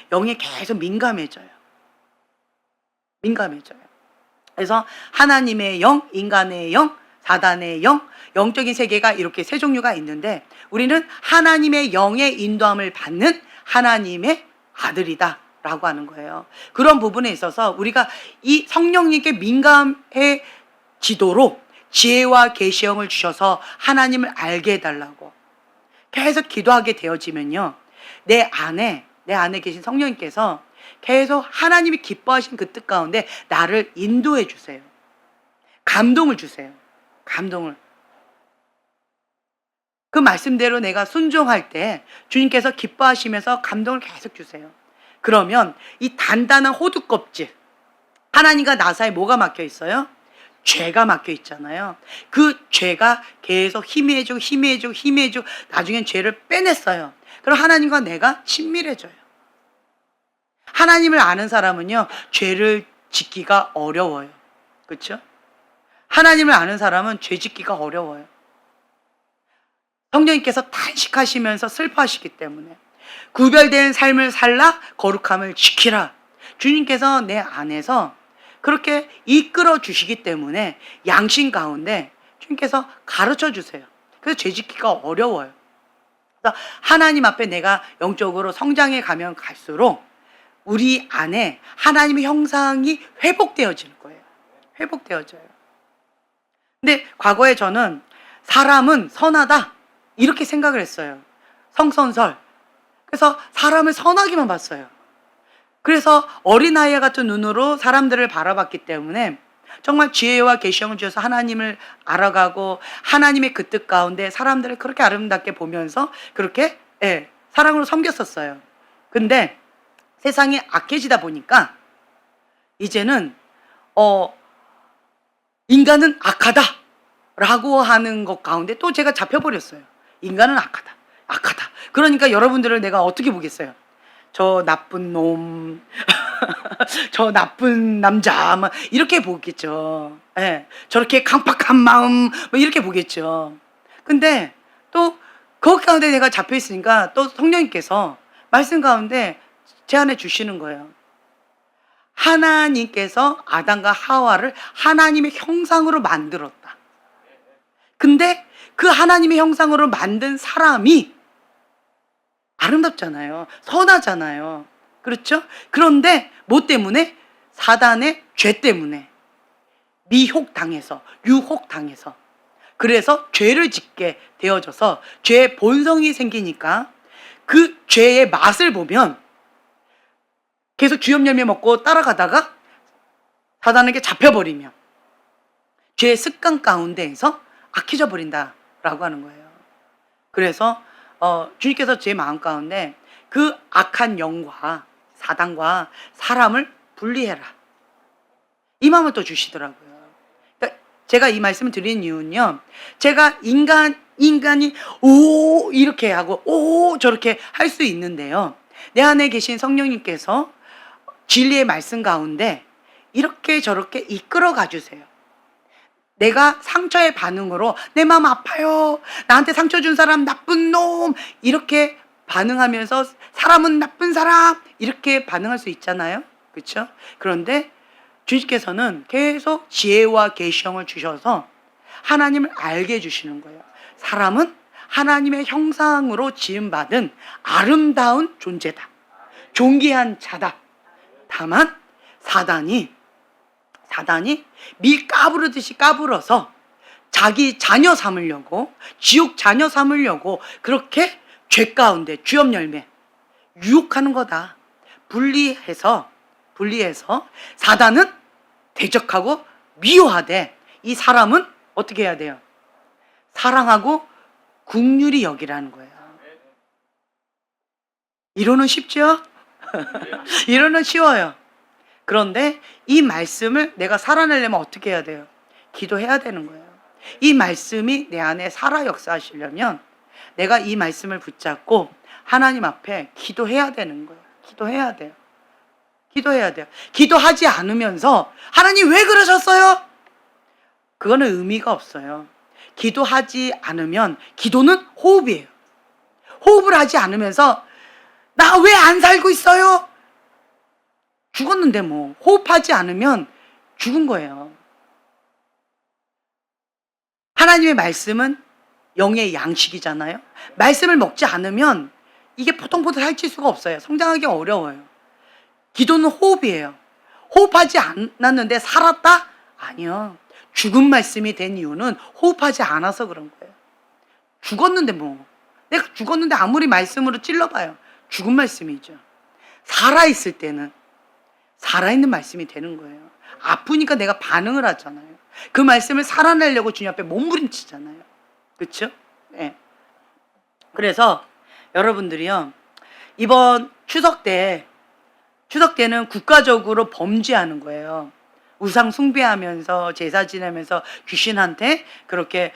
영이 계속 민감해져요. 그래서 하나님의 영, 인간의 영, 사단의 영, 영적인 세계가 이렇게 세 종류가 있는데, 우리는 하나님의 영의 인도함을 받는 하나님의 아들이다 라고 하는 거예요. 그런 부분에 있어서 우리가 이 성령님께 민감해지도록 지혜와 계시형을 주셔서 하나님을 알게 해달라고 계속 기도하게 되어지면요, 내 안에 계신 성령님께서 계속 하나님이 기뻐하신 그 뜻 가운데 나를 인도해 주세요. 감동을 주세요. 감동을. 그 말씀대로 내가 순종할 때 주님께서 기뻐하시면서 감동을 계속 주세요. 그러면 이 단단한 호두 껍질, 하나님과 나 사이에 뭐가 막혀 있어요? 죄가 막혀 있잖아요. 그 죄가 계속 희미해지고 나중엔 죄를 빼냈어요. 그럼 하나님과 내가 친밀해져요. 하나님을 아는 사람은요, 죄를 짓기가 어려워요. 그렇죠? 하나님을 아는 사람은 죄 짓기가 어려워요. 성령님께서 탄식하시면서 슬퍼하시기 때문에 구별된 삶을 살라, 거룩함을 지키라. 주님께서 내 안에서 그렇게 이끌어 주시기 때문에 양심 가운데 주님께서 가르쳐 주세요. 그래서 죄 짓기가 어려워요. 그래서 하나님 앞에 내가 영적으로 성장해 가면 갈수록 우리 안에 하나님의 형상이 회복되어지는 거예요. 회복되어져요. 근데 과거에 저는 사람은 선하다 이렇게 생각을 했어요. 성선설. 그래서 사람을 선하게만 봤어요. 그래서 어린아이 같은 눈으로 사람들을 바라봤기 때문에 정말 지혜와 계시형을 주셔서 하나님을 알아가고, 하나님의 그 뜻 가운데 사람들을 그렇게 아름답게 보면서 그렇게 사랑으로 섬겼었어요. 근데 세상이 악해지다 보니까 이제는 인간은 악하다 라고 하는 것 가운데 또 제가 잡혀버렸어요. 인간은 악하다. 그러니까 여러분들을 내가 어떻게 보겠어요? 저 나쁜 놈, 저 나쁜 남자, 막 이렇게 보겠죠. 예, 저렇게 강팍한 마음, 뭐 이렇게 보겠죠. 근데 또 거기 가운데 내가 잡혀 있으니까 또 성령님께서 말씀 가운데 제 안에 주시는 거예요. 하나님께서 아담과 하와를 하나님의 형상으로 만들었다. 근데 그 하나님의 형상으로 만든 사람이 아름답잖아요. 선하잖아요. 그렇죠? 그런데 뭐 때문에? 사단의 죄 때문에. 미혹당해서, 유혹당해서. 그래서 죄를 짓게 되어져서 죄의 본성이 생기니까 그 죄의 맛을 보면 계속 주염 열매 먹고 따라가다가 사단에게 잡혀버리면 죄의 습관 가운데에서 악해져 버린다라고 하는 거예요. 그래서 주님께서 제 마음 가운데 그 악한 영과 사단과 사람을 분리해라, 이 마음을 또 주시더라고요. 그러니까 제가 이 말씀을 드리는 이유는요, 제가 인간이 오 이렇게 하고 오 저렇게 할 수 있는데요, 내 안에 계신 성령님께서 진리의 말씀 가운데 이렇게 저렇게 이끌어 가주세요. 내가 상처의 반응으로 내 마음 아파요, 나한테 상처 준 사람 나쁜 놈, 이렇게 반응하면서 사람은 나쁜 사람 이렇게 반응할 수 있잖아요. 그렇죠? 그런데 주님께서는 계속 지혜와 계시형을 주셔서 하나님을 알게 해주시는 거예요. 사람은 하나님의 형상으로 지음받은 아름다운 존재다, 존귀한 자다. 다만 사단이 밀 까부르듯이 까불어서 자기 자녀 삼으려고, 지옥 자녀 삼으려고 그렇게 죄 가운데 주염 열매 유혹하는 거다. 분리해서 사단은 대적하고 미워하되 이 사람은 어떻게 해야 돼요? 사랑하고 긍휼히 여기라는 거예요. 이론은 쉽죠? 이론은 쉬워요. 그런데 이 말씀을 내가 살아내려면 어떻게 해야 돼요? 기도해야 되는 거예요. 이 말씀이 내 안에 살아 역사하시려면 내가 이 말씀을 붙잡고 하나님 앞에 기도해야 되는 거예요. 기도해야 돼요. 기도해야 돼요. 기도하지 않으면서 하나님 왜 그러셨어요? 그거는 의미가 없어요. 기도하지 않으면, 기도는 호흡이에요. 호흡을 하지 않으면서 나 왜 안 살고 있어요? 죽었는데 뭐. 호흡하지 않으면 죽은 거예요. 하나님의 말씀은 영의 양식이잖아요. 말씀을 먹지 않으면 이게 포동포동 살찔 수가 없어요. 성장하기 어려워요. 기도는 호흡이에요. 호흡하지 않았는데 살았다? 아니요. 죽은 말씀이 된 이유는 호흡하지 않아서 그런 거예요. 죽었는데 뭐. 내가 죽었는데 아무리 말씀으로 찔러봐요. 죽은 말씀이죠. 살아있을 때는 살아있는 말씀이 되는 거예요. 아프니까 내가 반응을 하잖아요. 그 말씀을 살아내려고 주님 앞에 몸부림치잖아요. 그렇죠? 네. 그래서 여러분들이요, 이번 추석 때는 국가적으로 범죄하는 거예요. 우상 숭배하면서 제사 지내면서 귀신한테 그렇게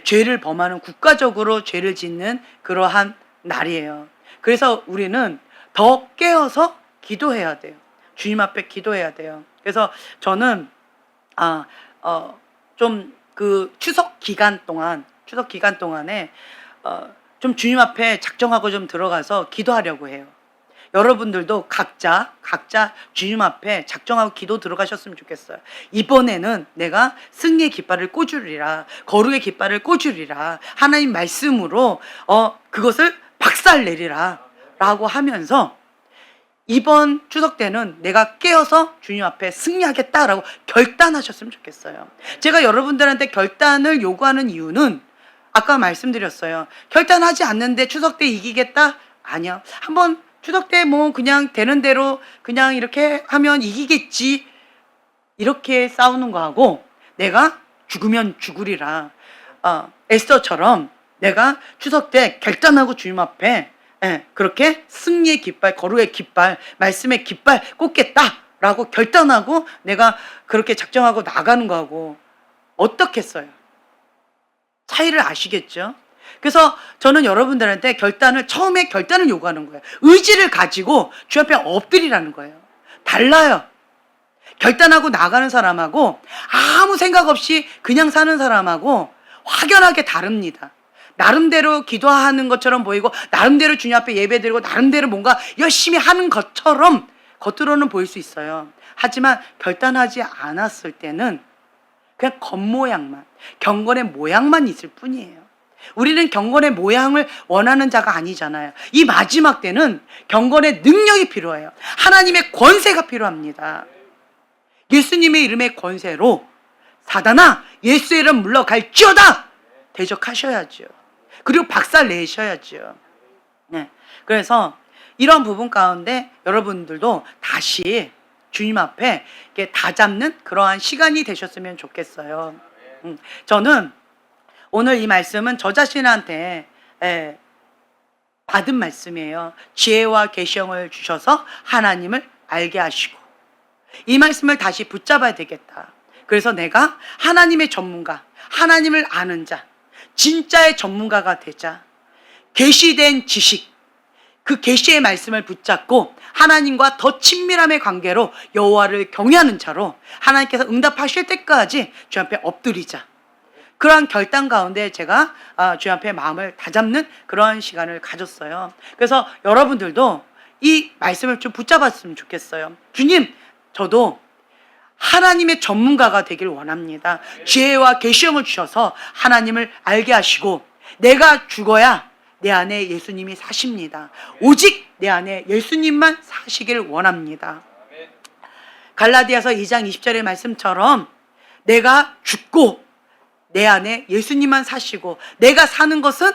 죄를 범하는, 국가적으로 죄를 짓는 그러한 날이에요. 그래서 우리는 더 깨어서 기도해야 돼요. 주님 앞에 기도해야 돼요. 그래서 저는 좀 그 추석 기간 동안에 좀 주님 앞에 작정하고 좀 들어가서 기도하려고 해요. 여러분들도 각자 주님 앞에 작정하고 기도 들어가셨으면 좋겠어요. 이번에는 내가 승리의 깃발을 꽂으리라, 거룩의 깃발을 꽂으리라, 하나님 말씀으로 그것을 박살내리라 라고 하면서 이번 추석 때는 내가 깨어서 주님 앞에 승리하겠다라고 결단하셨으면 좋겠어요. 제가 여러분들한테 결단을 요구하는 이유는 아까 말씀드렸어요. 결단하지 않는데 추석 때 이기겠다? 아니야. 한번 추석 때 뭐 그냥 되는 대로 그냥 이렇게 하면 이기겠지, 이렇게 싸우는 거하고, 내가 죽으면 죽으리라, 에스더처럼 내가 추석 때 결단하고 주님 앞에 그렇게 승리의 깃발, 거룩의 깃발, 말씀의 깃발 꽂겠다라고 결단하고 내가 그렇게 작정하고 나가는 거하고 어떻겠어요? 차이를 아시겠죠? 그래서 저는 여러분들한테 처음에 결단을 요구하는 거예요. 의지를 가지고 주 앞에 엎드리라는 거예요. 달라요. 결단하고 나가는 사람하고 아무 생각 없이 그냥 사는 사람하고 확연하게 다릅니다. 나름대로 기도하는 것처럼 보이고 나름대로 주님 앞에 예배드리고 나름대로 뭔가 열심히 하는 것처럼 겉으로는 보일 수 있어요. 하지만 결단하지 않았을 때는 그냥 겉모양만, 경건의 모양만 있을 뿐이에요. 우리는 경건의 모양을 원하는 자가 아니잖아요. 이 마지막 때는 경건의 능력이 필요해요. 하나님의 권세가 필요합니다. 예수님의 이름의 권세로 사단아 예수의 이름 물러갈지어다 대적하셔야죠. 그리고 박살 내셔야죠. 네. 그래서 이런 부분 가운데 여러분들도 다시 주님 앞에 이렇게 다잡는 그러한 시간이 되셨으면 좋겠어요. 저는 오늘 이 말씀은 저 자신한테 받은 말씀이에요. 지혜와 계시형을 주셔서 하나님을 알게 하시고 이 말씀을 다시 붙잡아야 되겠다. 그래서 내가 하나님의 전문가, 하나님을 아는 자, 진짜의 전문가가 되자. 계시된 지식, 그 계시의 말씀을 붙잡고 하나님과 더 친밀함의 관계로 여호와를 경외하는 자로 하나님께서 응답하실 때까지 주 앞에 엎드리자. 그러한 결단 가운데 제가 주 앞에 마음을 다잡는 그러한 시간을 가졌어요. 그래서 여러분들도 이 말씀을 좀 붙잡았으면 좋겠어요. 주님, 저도 하나님의 전문가가 되길 원합니다. 지혜와 계시형을 주셔서 하나님을 알게 하시고 내가 죽어야 내 안에 예수님이 사십니다. 오직 내 안에 예수님만 사시길 원합니다. 갈라디아서 2장 20절의 말씀처럼 내가 죽고 내 안에 예수님만 사시고 내가 사는 것은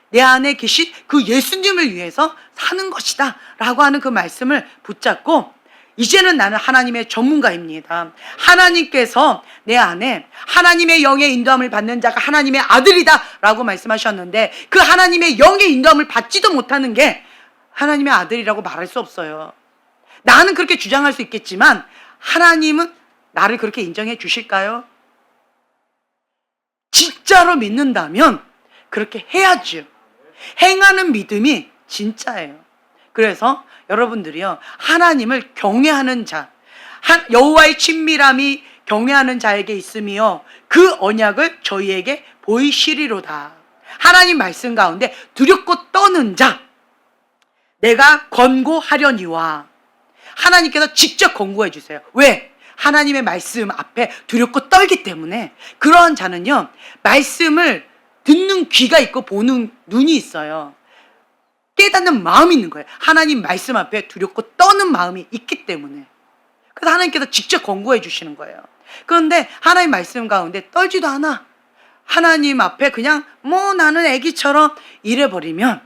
내 안에 계신 그 예수님을 위해서 사는 것이다 라고 하는 그 말씀을 붙잡고 이제는 나는 하나님의 전문가입니다. 하나님께서 내 안에 하나님의 영의 인도함을 받는 자가 하나님의 아들이다 라고 말씀하셨는데 그 하나님의 영의 인도함을 받지도 못하는 게 하나님의 아들이라고 말할 수 없어요. 나는 그렇게 주장할 수 있겠지만 하나님은 나를 그렇게 인정해 주실까요? 진짜로 믿는다면 그렇게 해야죠. 행하는 믿음이 진짜예요. 그래서 여러분들이요, 하나님을 경외하는 자, 여호와의 친밀함이 경외하는 자에게 있으며 그 언약을 저희에게 보이시리로다. 하나님 말씀 가운데 두렵고 떠는 자, 내가 권고하려니와. 하나님께서 직접 권고해 주세요. 왜? 하나님의 말씀 앞에 두렵고 떨기 때문에. 그러한 자는요, 말씀을 듣는 귀가 있고 보는 눈이 있어요. 깨닫는 마음이 있는 거예요. 하나님 말씀 앞에 두렵고 떠는 마음이 있기 때문에. 그래서 하나님께서 직접 권고해 주시는 거예요. 그런데 하나님 말씀 가운데 떨지도 않아. 하나님 앞에 그냥 나는 애기처럼 이래버리면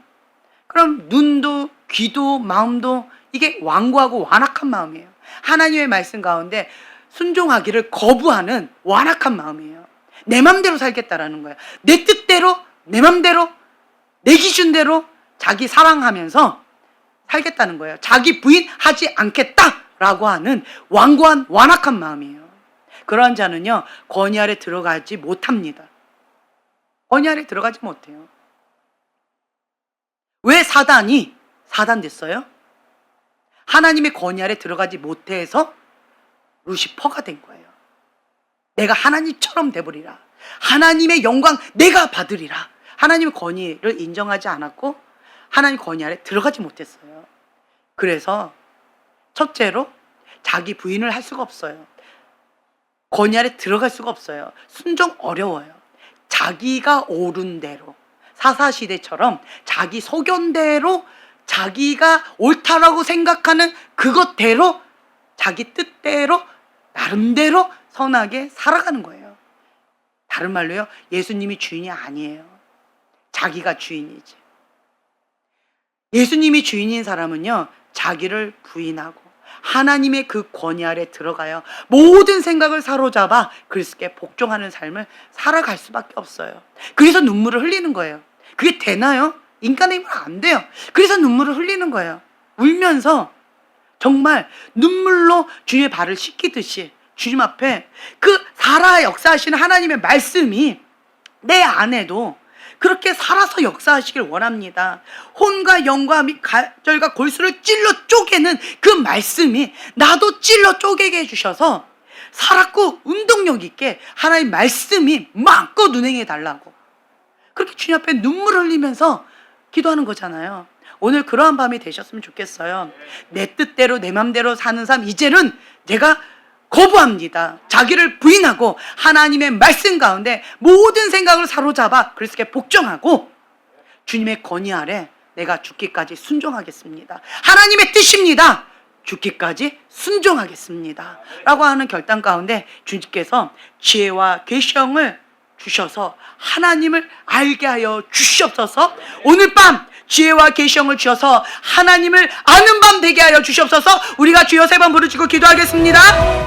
그럼 눈도 귀도 마음도 이게 완고하고 완악한 마음이에요. 하나님의 말씀 가운데 순종하기를 거부하는 완악한 마음이에요. 내 맘대로 살겠다라는 거예요. 내 뜻대로, 내 맘대로, 내 기준대로 자기 사랑하면서 살겠다는 거예요. 자기 부인하지 않겠다라고 하는 완고한 완악한 마음이에요. 그러한 자는요, 권위 아래 들어가지 못합니다. 권위 아래 들어가지 못해요. 왜 사단이 사단 됐어요? 하나님의 권위 아래 들어가지 못해서 루시퍼가 된 거예요. 내가 하나님처럼 돼버리라. 하나님의 영광 내가 받으리라. 하나님의 권위를 인정하지 않았고 하나님 권위 아래 들어가지 못했어요. 그래서 첫째로 자기 부인을 할 수가 없어요. 권위 아래 들어갈 수가 없어요. 순종 어려워요. 자기가 옳은 대로, 사사시대처럼 자기 소견대로 자기가 옳다라고 생각하는 그것대로 자기 뜻대로 나름대로 선하게 살아가는 거예요. 다른 말로요, 예수님이 주인이 아니에요. 자기가 주인이지. 예수님이 주인인 사람은요, 자기를 부인하고 하나님의 그 권위 아래 들어가요. 모든 생각을 사로잡아 그리스도께 복종하는 삶을 살아갈 수밖에 없어요. 그래서 눈물을 흘리는 거예요. 그게 되나요? 인간의 힘은 안 돼요. 그래서 눈물을 흘리는 거예요. 울면서 정말 눈물로 주의 발을 씻기듯이 주님 앞에 그 살아 역사하시는 하나님의 말씀이 내 안에도 그렇게 살아서 역사하시길 원합니다. 혼과 영과 및 가절과 골수를 찔러 쪼개는 그 말씀이 나도 찔러 쪼개게 해주셔서 살았고 운동력 있게 하나님 말씀이 마음껏 운행해 달라고 그렇게 주님 앞에 눈물 흘리면서 기도하는 거잖아요. 오늘 그러한 밤이 되셨으면 좋겠어요. 내 뜻대로 내 맘대로 사는 삶 이제는 내가 거부합니다. 자기를 부인하고 하나님의 말씀 가운데 모든 생각을 사로잡아 그리스도께 복종하고 주님의 권위 아래 내가 죽기까지 순종하겠습니다. 하나님의 뜻입니다. 죽기까지 순종하겠습니다. 라고 하는 결단 가운데 주님께서 지혜와 계시형을 주셔서 하나님을 알게 하여 주시옵소서. 오늘 밤 지혜와 계시형을 주셔서 하나님을 아는 밤 되게 하여 주시옵소서. 우리가 주여 세 번 부르짖고 기도하겠습니다.